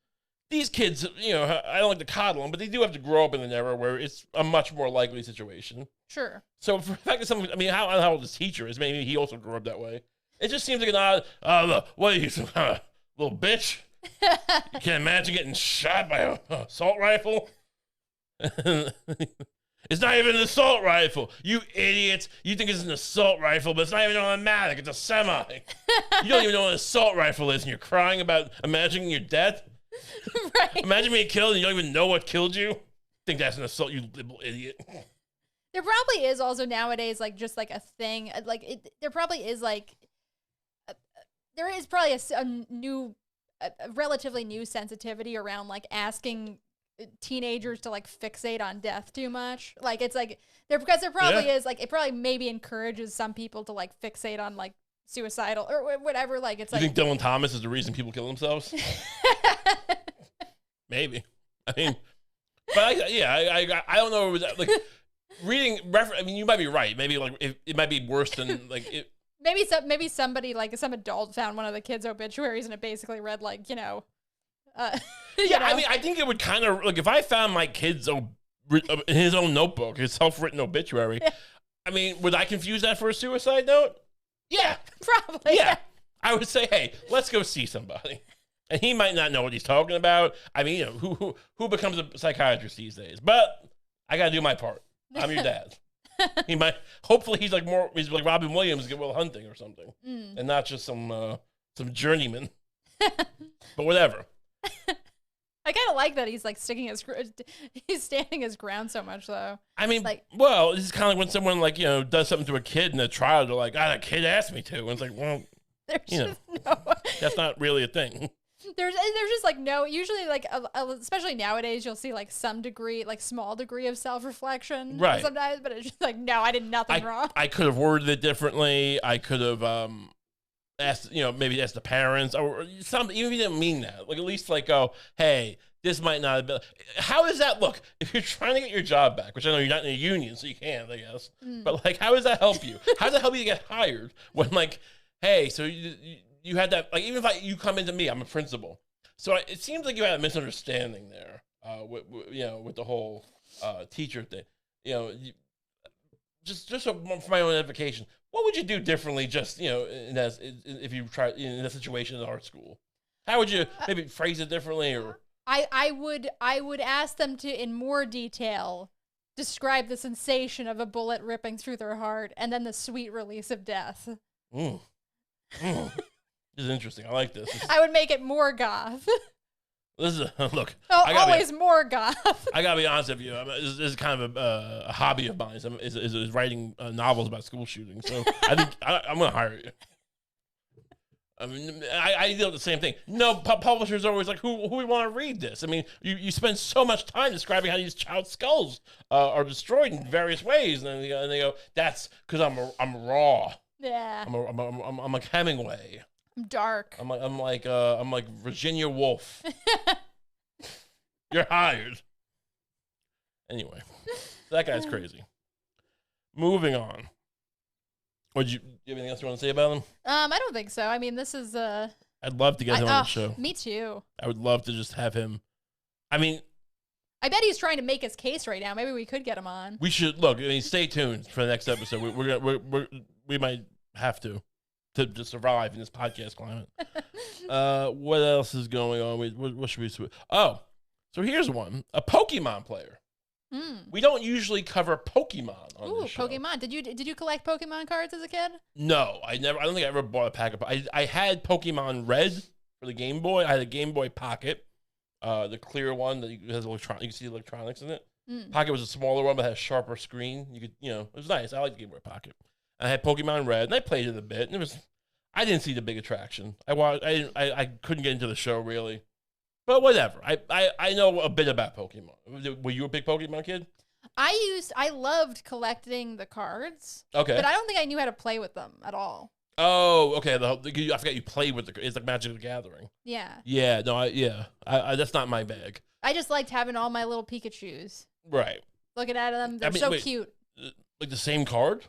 these kids, you know, I don't like to coddle them, but they do have to grow up in an era where it's a much more likely situation. Sure. So for the fact that someone, I mean, how old this teacher is, maybe he also grew up that way. It just seems like an odd, what are you, some kind of little bitch? You can't imagine getting shot by an assault rifle? It's not even an assault rifle. You idiots. You think it's an assault rifle, but it's not even an automatic. It's a semi. You don't even know what an assault rifle is, and you're crying about imagining your death? Right. Imagine being killed and you don't even know what killed you? Think that's an assault, you little idiot. There probably is also nowadays, like, just like a thing. Like, there probably is like, there is probably a relatively new sensitivity around like asking teenagers to like fixate on death too much. Like, it's like because there probably is like, it probably maybe encourages some people to like fixate on like suicidal or whatever. Like, it's you like, think Dylan Thomas is the reason people kill themselves? Maybe. I mean, but I don't know. Like reading I mean, you might be right. Maybe like it might be worse than like it. Maybe somebody, like some adult, found one of the kids' obituaries and it basically read like, you know. Yeah, I mean, I think it would kind of like if I found my kid's in his own notebook, his self-written obituary. Yeah. I mean, would I confuse that for a suicide note? Yeah, probably. Yeah, I would say, hey, let's go see somebody. And he might not know what he's talking about. I mean, you know, who becomes a psychiatrist these days? But I got to do my part. I'm your dad. He might. Hopefully, he's like Robin Williams, Get Will Hunting or something, and not just some journeyman. But whatever. I kind of like that he's like he's standing his ground so much though. I mean, like, well, this is kind of like when someone like, you know, does something to a kid in a trial. They're like, the kid asked me to, and it's like, well, you know, that's not really a thing. There's just like no, usually like especially nowadays you'll see like some degree, like small degree of self-reflection, right? Sometimes, but it's just like, no, I did nothing wrong. I could have worded it differently. I could have asked, you know, maybe asked the parents or something. Even if you didn't mean that, like at least like go, hey, this might not have been. How does that look if you're trying to get your job back? Which I know you're not in a union, so you can't, I guess. But like, how does that help you? How does that help you to get hired when like, hey, so you had that, like, even if you come into me, I'm a principal. So it seems like you had a misunderstanding there with the whole teacher thing. You know, just for my own edification, what would you do differently just, you know, if you try in a situation in our school? How would you maybe phrase it differently? Or I would ask them to, in more detail, describe the sensation of a bullet ripping through their heart and then the sweet release of death. This is interesting. I like this. I would make it more goth. This is look. Always more goth. I gotta be honest with you. This is kind of a hobby of mine. Is writing novels about school shootings. So I think I'm gonna hire you. I mean, I deal with the same thing. No, publishers are always like, who we want to read this? I mean, you spend so much time describing how these child skulls are destroyed in various ways, and they go, that's because I'm raw. Yeah. I'm like Hemingway. I'm dark. I'm like Virginia Woolf. You're hired. Anyway, that guy's crazy. Moving on. Or do you have anything else you want to say about him? I don't think so. I mean, this is I'd love to get him on the show. Me too. I would love to just have him. I mean, I bet he's trying to make his case right now. Maybe we could get him on. We should look. I mean, stay tuned for the next episode. We might have to survive in this podcast climate. What else is going on? What should we? Oh, so here's one: a Pokemon player. We don't usually cover Pokemon on this show. Pokemon. Did you collect Pokemon cards as a kid? No, I never. I don't think I ever bought a pack of. I had Pokemon Red for the Game Boy. I had a Game Boy Pocket, the clear one that has electronic. You can see electronics in it. Pocket was a smaller one, but had a sharper screen. You could, it was nice. I liked the Game Boy Pocket. I had Pokemon Red, and I played it a bit. And I didn't see the big attraction. I couldn't get into the show really. But whatever. I know a bit about Pokemon. Were you a big Pokemon kid? I loved collecting the cards. Okay. But I don't think I knew how to play with them at all. Oh, okay. I forgot you played with it's like Magic the Gathering. Yeah. Yeah. No. I that's not my bag. I just liked having all my little Pikachus. Right. Looking at them, they're so cute. Like the same card?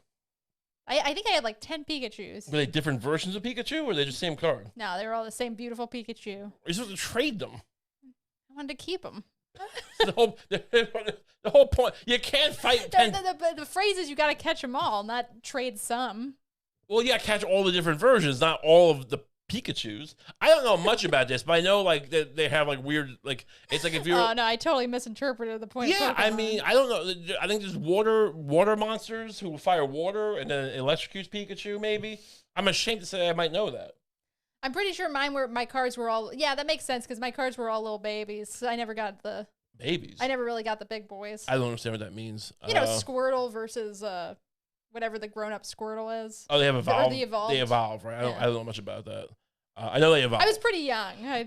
I think I had like 10 Pikachus. Were they different versions of Pikachu, or were they just the same card? No, they were all the same beautiful Pikachu. You're supposed to trade them. I wanted to keep them. the whole point. You can't fight 10. The phrase is you got to catch them all, not trade some. Well, yeah, catch all the different versions, not all of the Pikachus. I don't know much about this, but I know like that they have like weird it's like if you're. Oh no, I totally misinterpreted the point. Yeah, I mean, I don't know. I think there's water monsters who fire water and then it electrocutes Pikachu. Maybe I'm ashamed to say I might know that. I'm pretty sure my cards were all. Yeah, that makes sense because my cards were all little babies. So I never got the babies. I never really got the big boys. I don't understand what that means. Squirtle versus whatever the grown-up Squirtle is. Oh, they have evolved. Or the evolved. They evolve, right? I don't know much about that. I know they evolve. I was pretty young. I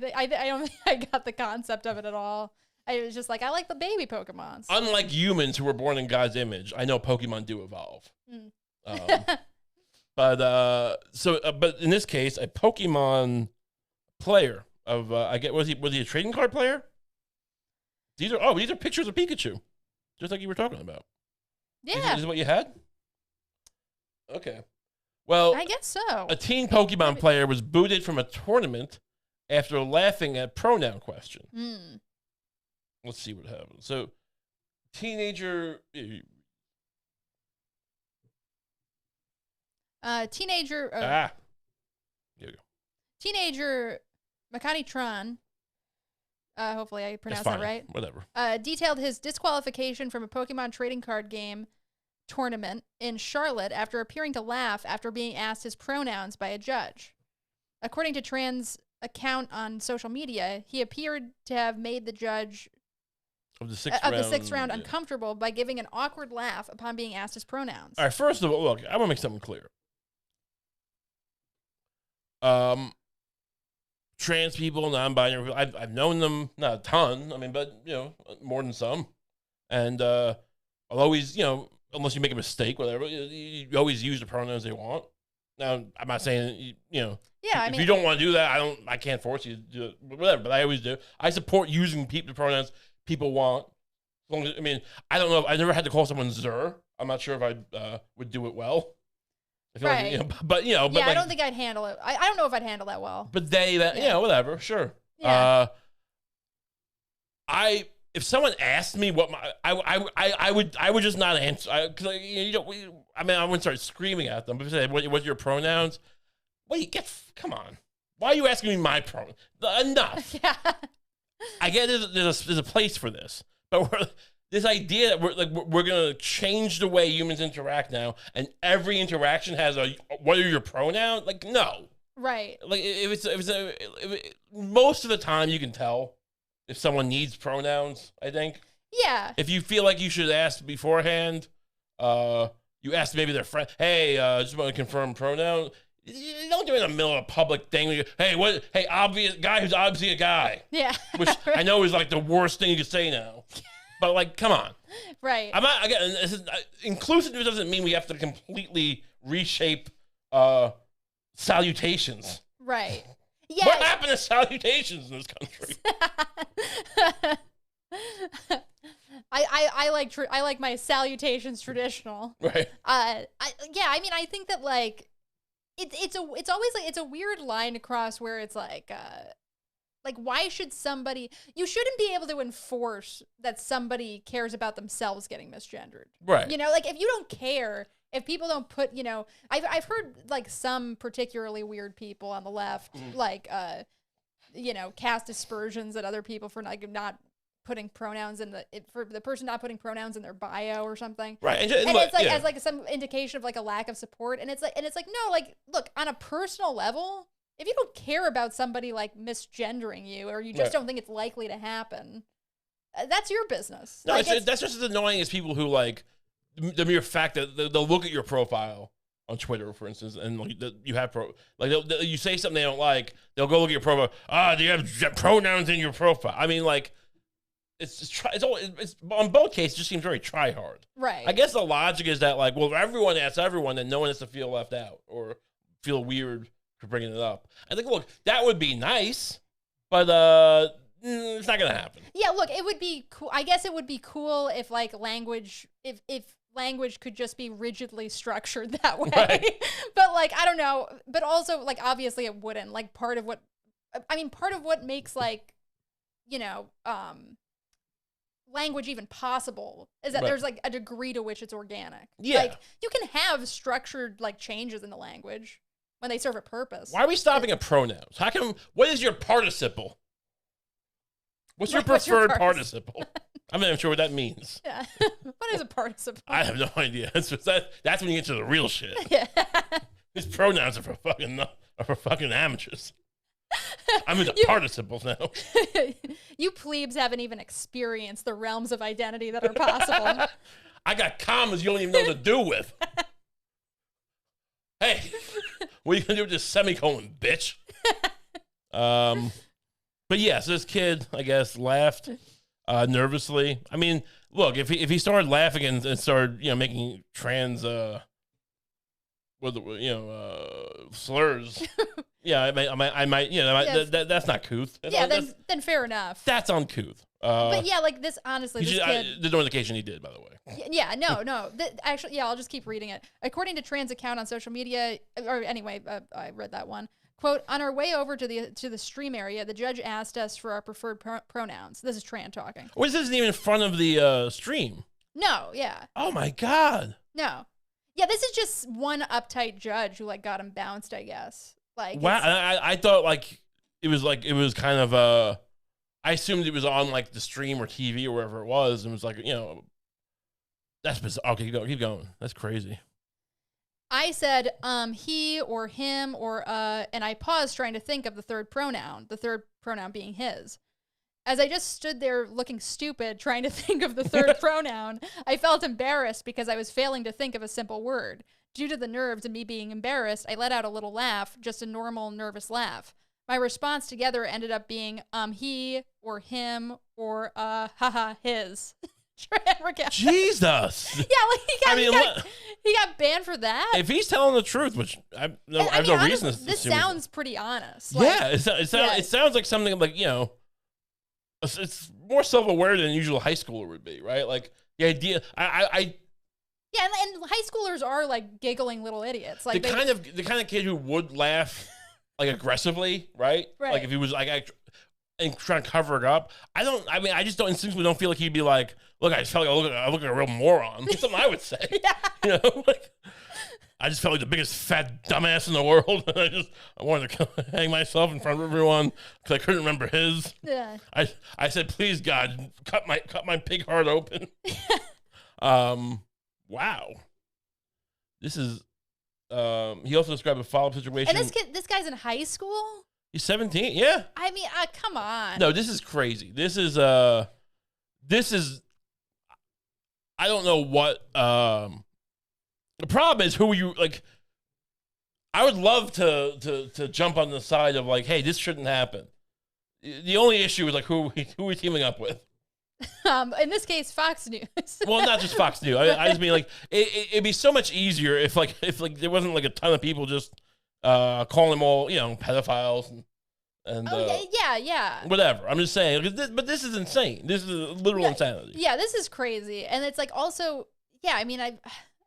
don't think I got the concept of it at all. I was just like, I like the baby Pokemons. Unlike humans who were born in God's image, I know Pokemon do evolve. But in this case, a Pokemon player of was he a trading card player? These are pictures of Pikachu, just like you were talking about. Yeah, is what you had? Okay, well, I guess so. A teen Pokemon player was booted from a tournament after laughing at pronoun question. Let's see what happened. So, teenager. Teenager. Here we go. Teenager Makani Tron. Hopefully I pronounced that right. Whatever. Detailed his disqualification from a Pokemon trading card game tournament in Charlotte after appearing to laugh after being asked his pronouns by a judge. According to Tran's account on social media, he appeared to have made the judge of the sixth round uncomfortable by giving an awkward laugh upon being asked his pronouns. All right, first of all, look, I want to make something clear. Trans people, non-binary people, I've known them, not a ton, I mean, but, more than some. And I'll always, unless you make a mistake, whatever, you always use the pronouns they want. Now, I'm not saying, Yeah, if you don't want to do that, I can't force you to do it, whatever, but I always do. I support using the pronouns people want. As long as, I don't know, I never had to call someone Zer. I'm not sure if I would do it well. I feel right. But I don't think I'd handle it. I don't know if I'd handle that well. But whatever, sure. Yeah. If someone asked me what I would just not answer. I wouldn't start screaming at them. But if they said, what's your pronouns? Come on. Why are you asking me my pronouns? Enough. Yeah. I get there's a place for this, but this idea that we're gonna change the way humans interact now, and every interaction has what are your pronouns? No. Right. Most of the time you can tell if someone needs pronouns, I think. Yeah. If you feel like you should ask beforehand, you ask maybe their friend, hey, just want to confirm pronoun. You don't do it in the middle of a public thing. Hey, obvious guy who's obviously a guy. Yeah. Which I know is the worst thing you could say now. But come on. Right. I'm not, again, inclusive doesn't mean we have to completely reshape salutations. Right. Yeah. What happened to salutations in this country? I I like my salutations traditional. Right. I mean, I think that like it's always like it's a weird line to cross where it's like why should somebody, you shouldn't be able to enforce that somebody cares about themselves getting misgendered. Right. You know, like if you don't care, if people don't put, you know, I've heard like some particularly weird people on the left, like, you know, cast aspersions at other people for like not putting pronouns in for the person not putting pronouns in their bio or something. Right. And it's like, as like some indication of like a lack of support. And it's like, no, like, look, on a personal level, if you don't care about somebody like misgendering you, or you just don't think it's likely to happen, that's your business. No, like, that's just as annoying as people who like the mere fact that they'll look at your profile on Twitter, for instance, and like you have you say something they don't like, they'll go look at your profile. Do you have pronouns in your profile? I mean, like it's on both cases. It just seems very try hard. Right. I guess the logic is that like, well, if everyone asks everyone, then no one has to feel left out or feel weird for bringing it up. I think, look, that would be nice, but it's not gonna happen. Yeah, look, it would be cool. I guess it would be cool if like language, if language could just be rigidly structured that way. Right. But like, I don't know. But also, like, obviously, it wouldn't. Like, part of what makes like, you know, language even possible is that there's like a degree to which it's organic. Yeah. Like, you can have structured like changes in the language when they serve a purpose. Why are we stopping at pronouns? What is your participle? What's your preferred participle? I'm not even sure what that means. Yeah. What is a participle? I have no idea. That's when you get to the real shit. Yeah. These pronouns are for fucking amateurs. I'm into participles now. You plebes haven't even experienced the realms of identity that are possible. I got commas you don't even know what to do with. Hey, what are you gonna do with this semicolon, bitch? But yeah, so this kid, I guess, laughed nervously. I mean, look, if he started laughing and started, you know, making trans slurs, yeah, I might, you know, that's not couth. Yeah, then fair enough. That's uncouth. But yeah, like this, honestly, this kid... The notification he did, by the way. Yeah, no. Actually, yeah, I'll just keep reading it. According to trans account on social media, or anyway, I read that one. Quote, on our way over to the stream area, the judge asked us for our preferred pronouns. This is Tran talking. Well, this isn't even in front of the stream. No, yeah. Oh, my God. No. Yeah, this is just one uptight judge who, like, got him bounced, I guess. Like, wow, I thought, like, it was kind of, I assumed it was on, like, the stream or TV or wherever it was, and it was like, you know, that's bizarre. Okay, keep going. That's crazy. I said, he or him or, and I paused trying to think of the third pronoun being his. As I just stood there looking stupid, trying to think of the third pronoun, I felt embarrassed because I was failing to think of a simple word. Due to the nerves and me being embarrassed, I let out a little laugh, just a normal, nervous laugh. My response together ended up being, he or him or, haha, his. Jesus. Yeah, like he got banned for that. If he's telling the truth, which I have no reason to this sounds pretty honest. Like, yeah, it sounds like something like, you know, it's more self-aware than usual high schooler would be, right? Like the idea, yeah, and high schoolers are like giggling little idiots. Like the kind of kid who would laugh like aggressively, right? Right. Like if he was like and trying to cover it up. I just don't instinctively don't feel like he'd be like, look, I just felt like I look like a real moron. That's something I would say. Yeah. You know, like I just felt like the biggest fat dumbass in the world. I wanted to hang myself in front of everyone because I couldn't remember his. Yeah. I said, please God, cut my pig heart open. Wow. This is. He also described a follow-up situation. And this guy's in high school. He's 17. Yeah. I mean, come on. No, this is crazy. This is. I don't know what. The problem is who you like. I would love to jump on the side of like, hey, this shouldn't happen. The only issue is like who we teaming up with. In this case, Fox News. Well, not just Fox News. I just mean like it'd be so much easier if there wasn't like a ton of people just calling them all, you know, pedophiles and And yeah. whatever. I'm just saying, but this is insane. This is literal insanity. Yeah, this is crazy, and it's like also, yeah. I mean, I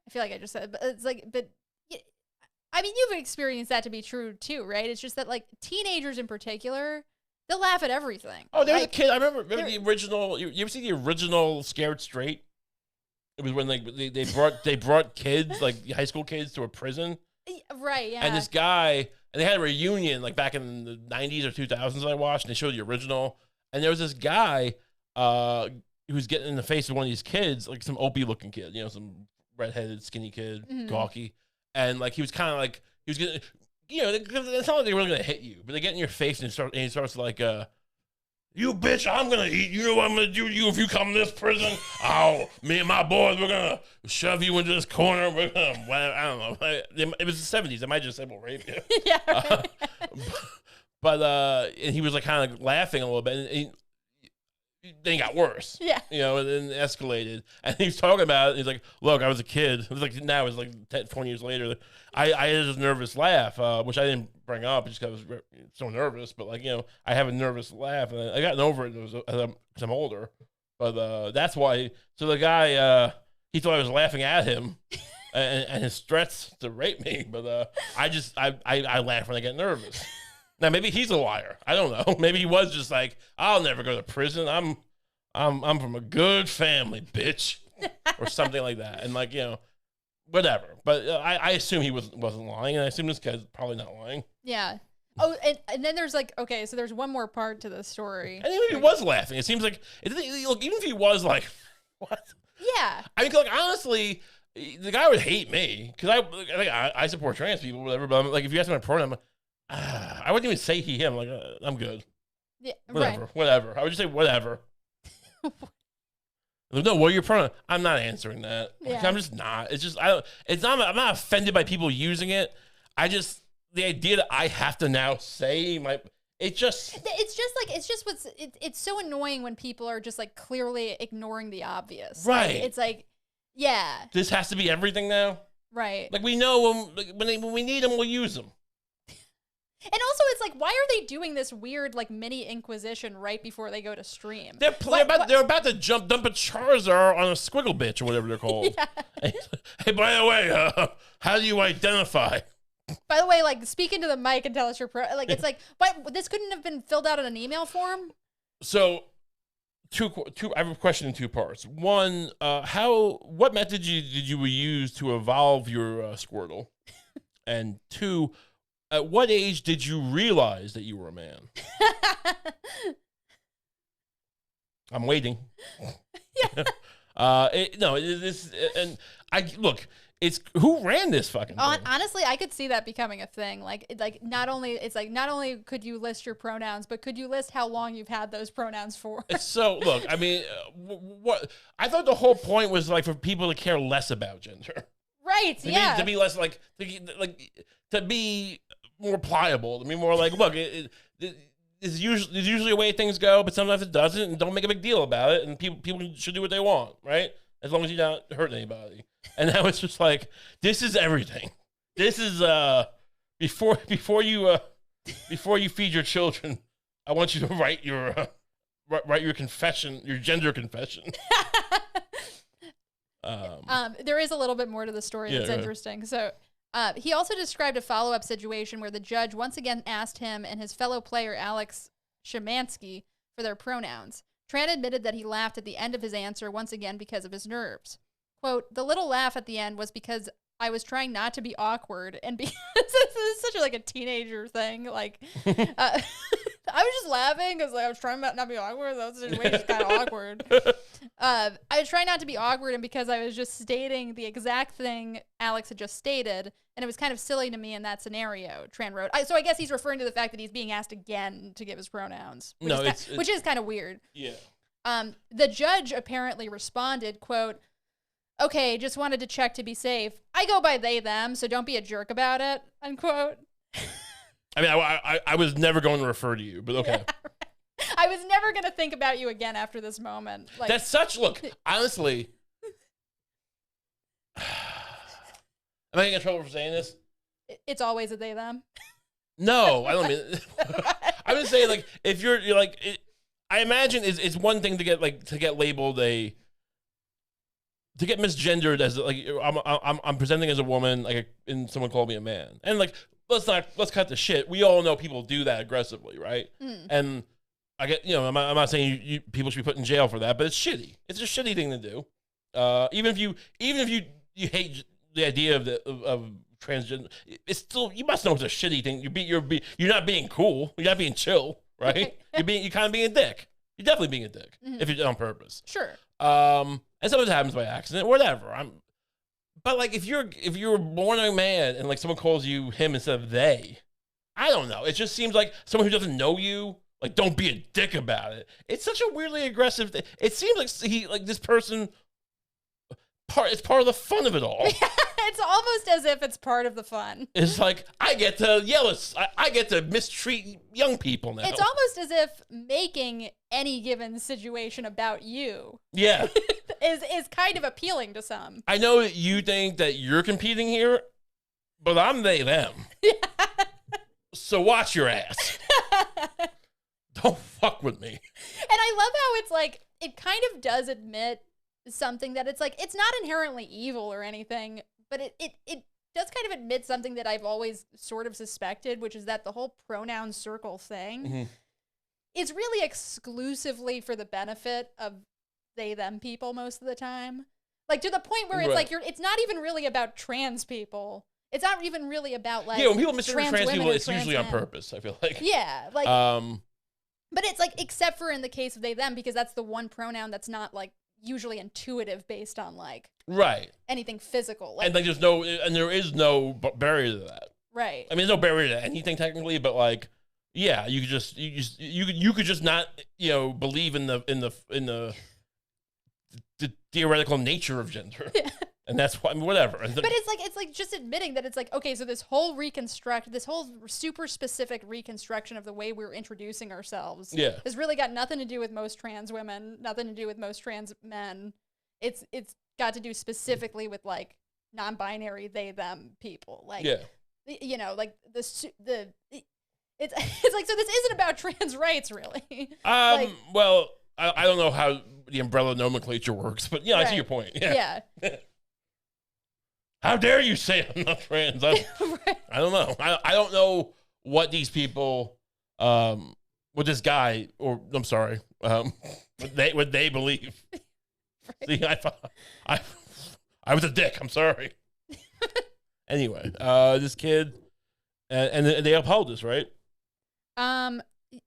feel like I just said, but it's like, but I mean, you've experienced that to be true too, right? It's just that like teenagers in particular, they'll laugh at everything. Oh, there was a kid. I remember the original. You ever see the original Scared Straight? It was when they brought kids, like high school kids, to a prison. Right. Yeah. And this guy. And they had a reunion like back in the 90s or 2000s I watched, and they showed the original. And there was this guy who was getting in the face of one of these kids, like some Opie-looking kid, some redheaded, skinny kid, gawky. And like he was kind of like, he was getting, it's not like they were going to hit you, but they get in your face and he starts like, you bitch, I'm going to eat. You know what I'm going to do to you if you come to this prison? Oh, me and my boys, we're going to shove you into this corner. We're going to, I don't know. It was the 70s. I might just say, well, rape you. Yeah. Right. And he was like kind of laughing a little bit. And then it got worse. Yeah. And then it escalated. And he was talking about it. He's like, look, I was a kid. It was like, now it was like 10, 20 years later. I had this nervous laugh, which I didn't bring up just because I was so nervous. But like, I have a nervous laugh. And I gotten over it because I'm older. But that's why. So the guy, he thought I was laughing at him and his threats to rape me. But I laugh when I get nervous. Now maybe he's a liar. I don't know. Maybe he was just like, I'll never go to prison. I'm from a good family, bitch, or something like that. And like whatever. But I assume he wasn't lying, and I assume this guy's probably not lying. Yeah. Oh, and then there's like, okay, so there's one more part to this story. And even if he was laughing, it seems like look, even if he was like, what? Yeah. I mean, like honestly, the guy would hate me because I support trans people, whatever. But I'm like, if you ask me my pronoun, I'm like, I wouldn't even say he, him. Like, I'm good. Yeah, whatever. I would just say whatever. No, what are your pronoun? I'm not answering that. Like, I'm just not. It's just I'm not offended by people using it. The idea that I have to now say it's so annoying when people are just like clearly ignoring the obvious. Right. Like, it's like, yeah. This has to be everything now. Right. Like we know when we need them, we'll use them. And also, it's like, why are they doing this weird, like, mini Inquisition right before they go to stream? They're about to dump a Charizard on a squiggle bitch or whatever they're called. Yeah. Hey, by the way, how do you identify? By the way, like, speak into the mic and tell us your like, it's like, but this couldn't have been filled out in an email form? So, I have a question in two parts. One, what method did you use to evolve your Squirtle? And two, at what age did you realize that you were a man? I'm waiting. Yeah. It's who ran this fucking thing? Honestly, I could see that becoming a thing. Not only could you list your pronouns, but could you list how long you've had those pronouns for? So look, I mean, what I thought the whole point was like for people to care less about gender. Right. To be less like to be more pliable. I mean, more like, look, there's usually a way things go, but sometimes it doesn't, and don't make a big deal about it. And people should do what they want, right? As long as you're not hurting anybody. And now it's just like, this is everything. This is before you feed your children, I want you to write your confession, your gender confession. There is a little bit more to the story that's interesting. So he also described a follow-up situation where the judge once again asked him and his fellow player Alex Shemansky for their pronouns. Tran admitted that he laughed at the end of his answer once again because of his nerves. Quote, the little laugh at the end was because I was trying not to be awkward and because this is such a teenager thing. Like, I was just laughing because I was trying not to be awkward. That situation was kind of awkward. I was trying not to be awkward and because I was just stating the exact thing Alex had just stated, and it was kind of silly to me in that scenario, Tran wrote. So I guess he's referring to the fact that he's being asked again to give his pronouns, which is kind of weird. Yeah. The judge apparently responded, quote, okay, just wanted to check to be safe. I go by they, them, so don't be a jerk about it, unquote. I mean, I was never going to refer to you, but okay. Yeah, right. I was never going to think about you again after this moment. Like, that's such, look, honestly, am I getting in trouble for saying this? It's always a they, them. No, I don't mean would say like if you're like, I imagine it's one thing to get labeled to get misgendered as like I'm presenting as a woman, like, and someone called me a man, and like let's cut the shit. We all know people do that aggressively, right? And I get, I'm not saying you people should be put in jail for that, but it's shitty. It's a shitty thing to do. Even if you hate the idea of transgender, it's still, you must know it's a shitty thing. You're not being cool. You're not being chill, right? You're kind of being a dick. You're definitely being a dick if you're on purpose. Sure. And sometimes it happens by accident, whatever. But like if you're born a man and like someone calls you him instead of they, I don't know. It just seems like someone who doesn't know you, like, don't be a dick about it. It's such a weirdly aggressive thing. It seems like this person. It's part of the fun of it all. It's almost as if it's part of the fun. It's like, I get to yell I get to mistreat young people now. It's almost as if making any given situation about you is kind of appealing to some. I know that you think that you're competing here, but I'm they, them. So watch your ass. Don't fuck with me. And I love how it's like, it kind of does admit something that it's like, it's not inherently evil or anything, but it does kind of admit something that I've always sort of suspected, which is that the whole pronoun circle thing is really exclusively for the benefit of they, them people most of the time. Like, to the point where it's like, it's not even really about trans people. It's not even really about, like, when people mistreat trans people, it's usually on purpose, I feel like. Yeah, like, but it's like, except for in the case of they, them, because that's the one pronoun that's not, like, usually intuitive based on, like, anything physical. Like, and, like, there is no barrier to that. Right. I mean, there's no barrier to anything technically, but, like, yeah, you could just not, believe in the theoretical nature of gender. Yeah. And that's why, whatever. But it's like just admitting that it's like, okay, so this whole super specific reconstruction of the way we're introducing ourselves has really got nothing to do with most trans women, nothing to do with most trans men. It's got to do specifically with, like, non-binary they, them people. Like, like it's like, so this isn't about trans rights, really. Well, I don't know how the umbrella nomenclature works, but I see your point. Yeah. How dare you say I'm not trans? I don't know. I don't know what these people, what this guy, or I'm sorry, what they believe. See, I was a dick. I'm sorry. Anyway, this kid, and they upheld this, right?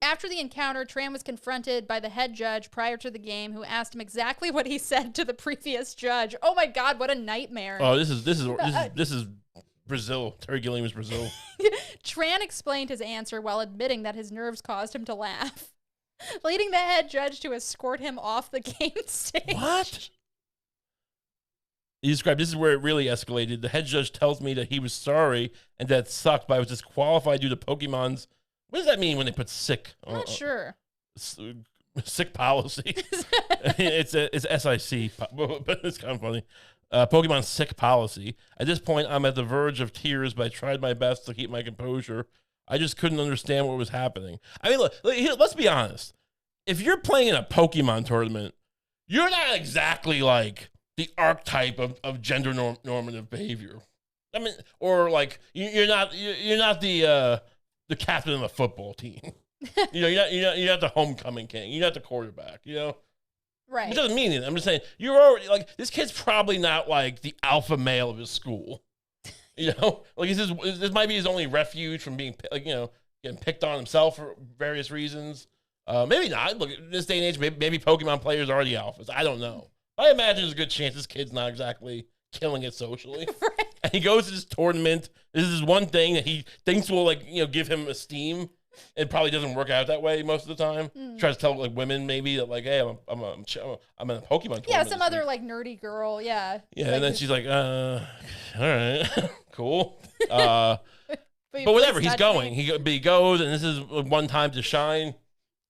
After the encounter, Tran was confronted by the head judge prior to the game, who asked him exactly what he said to the previous judge. Oh my God, what a nightmare! Oh, this is Brazil. Terry Gilliam is Brazil. Tran explained his answer while admitting that his nerves caused him to laugh, leading the head judge to escort him off the game stage. What? He described, this is where it really escalated. The head judge tells me that he was sorry and that it sucked, but I was disqualified due to Pokemon's. What does that mean when they put sick? I'm not sure. Sick policy. It's SIC, but it's kind of funny. Pokemon's sick policy. At this point, I'm at the verge of tears, but I tried my best to keep my composure. I just couldn't understand what was happening. I mean, look, let's be honest. If you're playing in a Pokemon tournament, you're not exactly like the archetype of gender normative behavior. I mean, or like you're not the captain of a football team. You're not the homecoming king. You're not the quarterback, Right. It doesn't mean anything. I'm just saying, you're already, like, this kid's probably not, like, the alpha male of his school. Like, this might be his only refuge from being, like, getting picked on himself for various reasons. Maybe not. Look, in this day and age, maybe Pokemon players are the alphas. I don't know. I imagine there's a good chance this kid's not exactly killing it socially. Right. And he goes to this tournament. This is one thing that he thinks will, like, give him esteem. It probably doesn't work out that way most of the time. Tries to tell, like, women maybe that, like, hey, I'm in a Pokemon tournament. Yeah, some other like nerdy girl. Yeah. Yeah, like, and then she's like, all right, cool. But whatever. He's going. He goes, and this is one time to shine,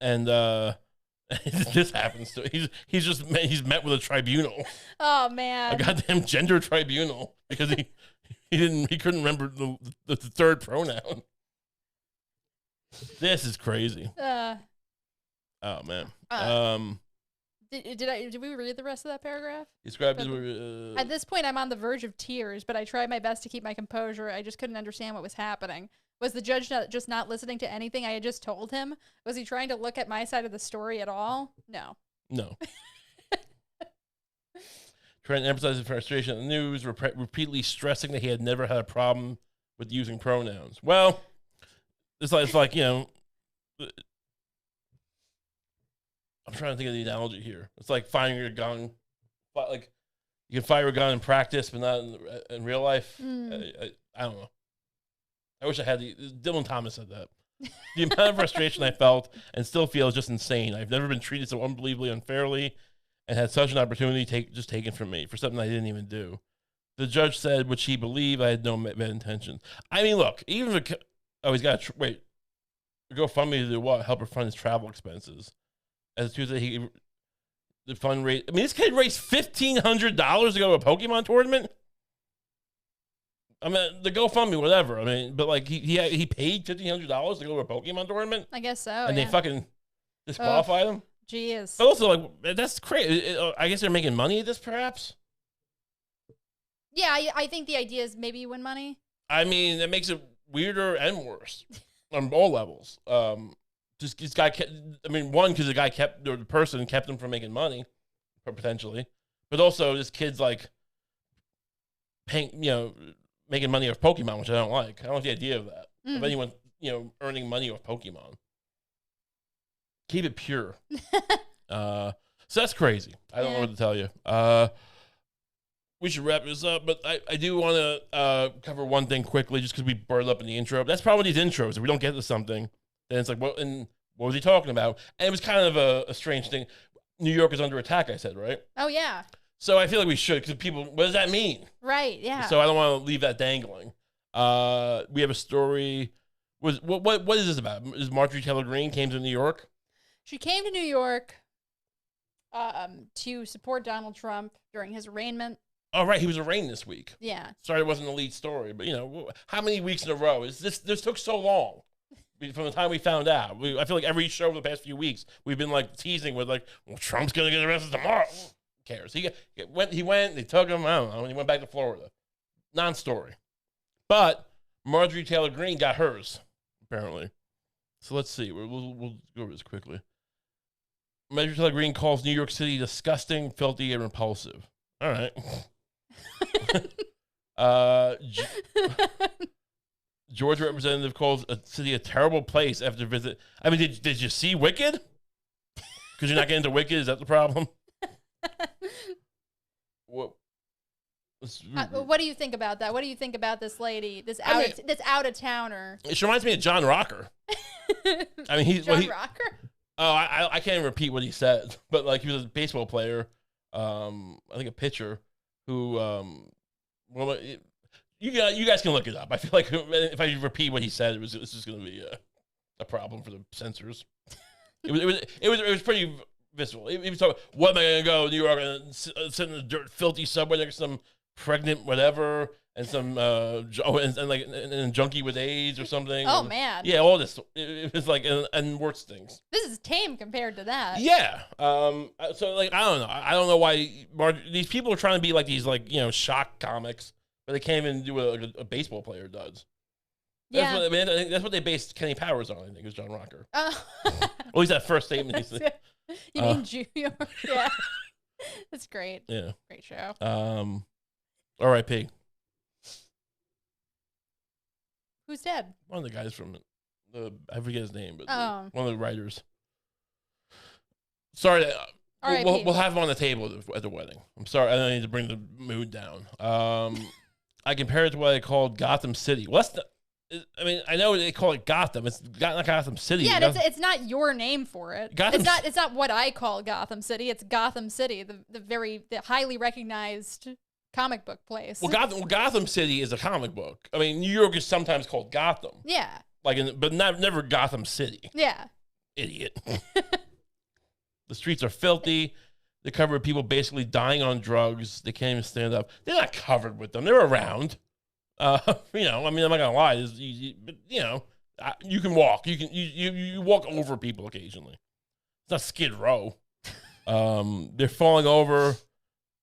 and this happens to him. He's met with a tribunal. Oh man, a goddamn gender tribunal because he couldn't remember the third pronoun. This is crazy. Oh man. Did we read the rest of that paragraph? Describe at this point, I'm on the verge of tears, but I tried my best to keep my composure. I just couldn't understand what was happening. Was the judge just not listening to anything I had just told him? Was he trying to look at my side of the story at all? No. Trying to emphasize his frustration in the news, repeatedly stressing that he had never had a problem with using pronouns. Well, it's like you know, I'm trying to think of the analogy here. It's like firing a gun. Like you can fire a gun in practice, but not in real life. I don't know. I wish I had Dylan Thomas said that. The amount of frustration I felt and still feel is just insane. I've never been treated so unbelievably unfairly and had such an opportunity taken from me for something I didn't even do. The judge said, which he believed, I had no bad intentions. I mean, look, even if he's got to wait. GoFundMe to do what? Help her fund his travel expenses. As Tuesday, the fundraise. I mean, this kid raised $1,500 to go to a Pokemon tournament. I mean, the GoFundMe, whatever. I mean, but like he paid $1,500 to go to a Pokemon tournament. I guess so. And they fucking disqualified him. Jeez. But also, like, that's crazy. I guess they're making money at this, perhaps. Yeah, I think the idea is maybe you win money. I mean, that makes it weirder and worse on all levels. Just this guy kept. I mean, one, because the person kept him from making money, potentially, but also this kid's like paying, making money off Pokemon, which I don't like. I don't like the idea of that. Of anyone, earning money off Pokemon. Keep it pure. So that's crazy. I don't know what to tell you. We should wrap this up, but I do want to cover one thing quickly, just because we brought it up in the intro. That's probably these intros. If we don't get to something, then it's like, what was he talking about? And it was kind of a strange thing. New York is under attack, I said, right? Oh, yeah. So I feel like we should, because people, what does that mean? Right, yeah. So I don't want to leave that dangling. We have a story. What is this about? Is Marjorie Taylor Greene came to New York? She came to New York to support Donald Trump during his arraignment. Oh, right. He was arraigned this week. Yeah. Sorry it wasn't the lead story, but, how many weeks in a row? This took so long from the time we found out. I feel like every show over the past few weeks, we've been, like, teasing with, like, well, Trump's going to get arrested tomorrow. Who cares? He went, they took him, I don't know, and he went back to Florida. Non-story. But Marjorie Taylor Greene got hers, apparently. So let's see. We'll go over this quickly. Marjorie Taylor Greene calls New York City disgusting, filthy, and repulsive. All right. Georgia representative calls a city a terrible place after visit. I mean, did you see Wicked? Because you're not getting to Wicked? Is that the problem? What do you think about that? What do you think about this lady, this out of towner? She reminds me of John Rocker. I mean, he's John Rocker. Oh, I can't even repeat what he said, but like he was a baseball player. I think a pitcher who, well, you guys can look it up. I feel like if I repeat what he said, it's just going to be a problem for the censors. It was pretty visceral. He was talking, what am I going to go to New York and sit in the dirt, filthy subway next to some pregnant whatever and some and junkie with AIDS or something. Oh, and, man. Yeah, all this. It was like and worse things. This is tame compared to that. Yeah. So like I don't know. I don't know why these people are trying to be like these shock comics, but they can't even do what a baseball player does. That's Yeah. what, I mean, I think that's what they based Kenny Powers on. I think is John Rocker. Oh. At least that first statement. You mean Junior? Yeah. That's great. Yeah. Great show. R.I.P. Who's dead? One of the guys from I forget his name, but one of the writers. Sorry, we'll have him on the table at the wedding. I'm sorry, I don't need to bring the mood down. I compare it to what I called Gotham City. I mean, I know they call it Gotham. It's not Gotham City. Yeah, it's not your name for it. It's not what I call Gotham City. It's Gotham City, the highly recognized comic book place. Well, Gotham City is a comic book. I mean, New York is sometimes called Gotham. Yeah. But never Gotham City. Yeah. Idiot. The streets are filthy. They're covered with people basically dying on drugs. They can't even stand up. They're not covered with them. They're around. I mean, I'm not gonna lie. But You can walk. You walk over people occasionally. It's not Skid Row. They're falling over.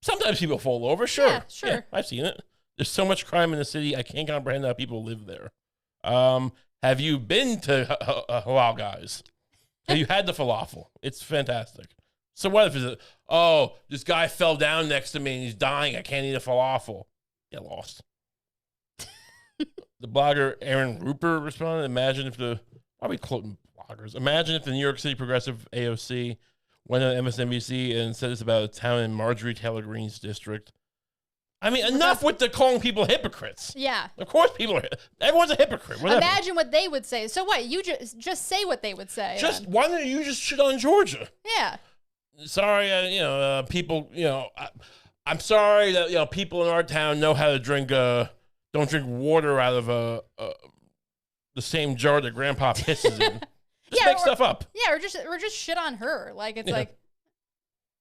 Sometimes people fall over. Sure. Yeah, sure. Yeah, I've seen it. There's so much crime in the city. I can't comprehend how people live there. Have you been to Halal Guys? Have you had the falafel? It's fantastic. So what if it's this guy fell down next to me and he's dying. I can't eat a falafel. Get lost. The blogger Aaron Rupert responded, imagine if why are we quoting bloggers? Imagine if the New York City Progressive AOC went on MSNBC and said this about a town in Marjorie Taylor Greene's district. I mean, enough with the calling people hypocrites. Yeah. Of course everyone's a hypocrite. Whatever. Imagine what they would say. So what? You just say what they would say. Why don't you just shit on Georgia? Yeah. Sorry, people, I'm sorry that, people in our town know how to drink, don't drink water out of the same jar that grandpa pisses in. Just make stuff up. Yeah, or just shit on her. Like, it's like,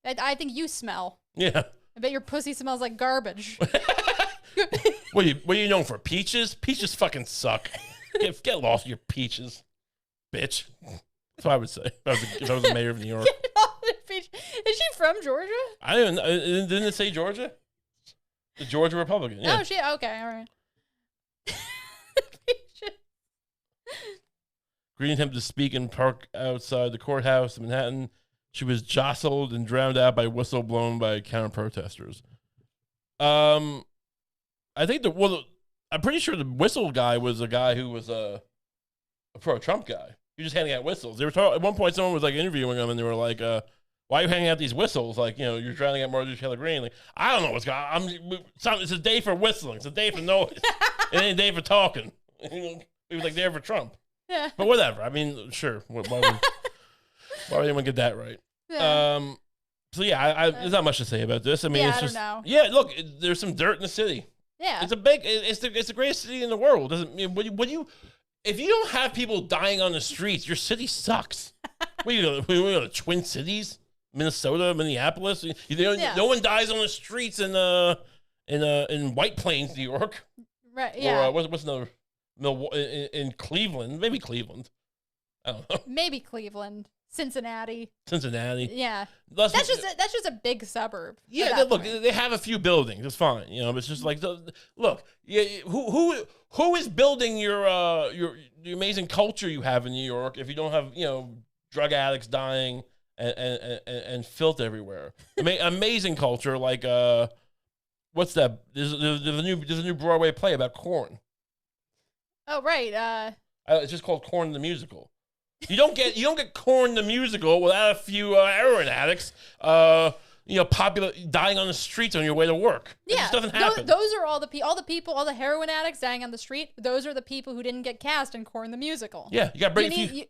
I think you smell. Yeah. I bet your pussy smells like garbage. What are you known for? Peaches? Peaches fucking suck. Get lost with your peaches, bitch. That's what I would say if I was the mayor of New York. Is she from Georgia? I didn't. Didn't it say Georgia? The Georgia Republican. Yeah. Oh, she. Okay, all right. Greene attempted to speak in park outside the courthouse in Manhattan. She was jostled and drowned out by whistle blown by counter protesters. I think I'm pretty sure the whistle guy was a guy who was a pro-Trump guy. He was just handing out whistles. They were at one point someone was like interviewing him and they were like, why are you handing out these whistles? Like, you're drowning out Marjorie Taylor Greene. Like, I don't know what's going on. It's a day for whistling. It's a day for noise. It ain't a day for talking. He was like there for Trump. Yeah. But whatever. I mean, sure. Why would anyone get that right? Yeah. So yeah, there's not much to say about this. I mean, it's just, I don't know. Yeah, look, there's some dirt in the city. Yeah. It's the greatest city in the world. Doesn't mean if you don't have people dying on the streets, your city sucks. We go to Twin Cities, Minnesota, Minneapolis. No one dies on the streets in White Plains, New York. Right. Yeah. Or what's another in Cleveland? Maybe Cleveland. I don't know. Maybe Cleveland, Cincinnati. Yeah. That's just a big suburb. Yeah. Look, they have a few buildings. It's fine. It's just like look. Yeah. Who is building your amazing culture you have in New York if you don't have drug addicts dying and filth everywhere? Amazing culture like what's that? There's a new Broadway play about corn. Oh right. It's just called Corn the Musical. You don't get Corn the Musical without a few heroin addicts popular dying on the streets on your way to work. It just doesn't happen. Those are all the heroin addicts dying on the street. Those are the people who didn't get cast in Corn the Musical. Yeah, you got to bring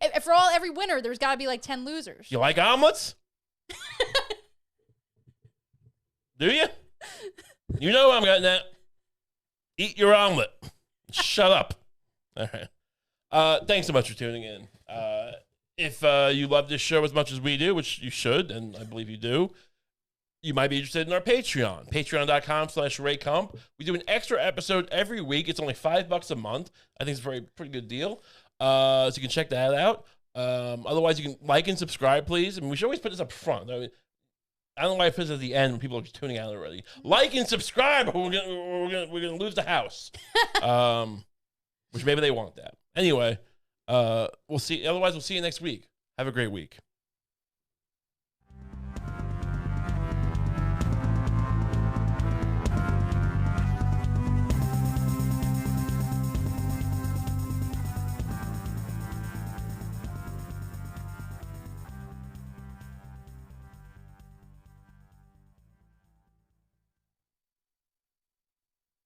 every winner. There's got to be like 10 losers. You like omelets? Do you? You know what I'm getting at. Eat your omelet. Shut up. All right. Thanks so much for tuning in. If you love this show as much as we do, which you should, and I believe you do, you might be interested in our Patreon. Patreon.com/RayCump. We do an extra episode every week. It's only $5 a month. I think it's a pretty good deal. So you can check that out. Otherwise, you can like and subscribe, please. I mean, we should always put this up front. I don't know why I put this at the end when people are just tuning out already. Like and subscribe, or we're gonna lose the house. Which maybe they want that. Anyway, we'll see. Otherwise, we'll see you next week. Have a great week.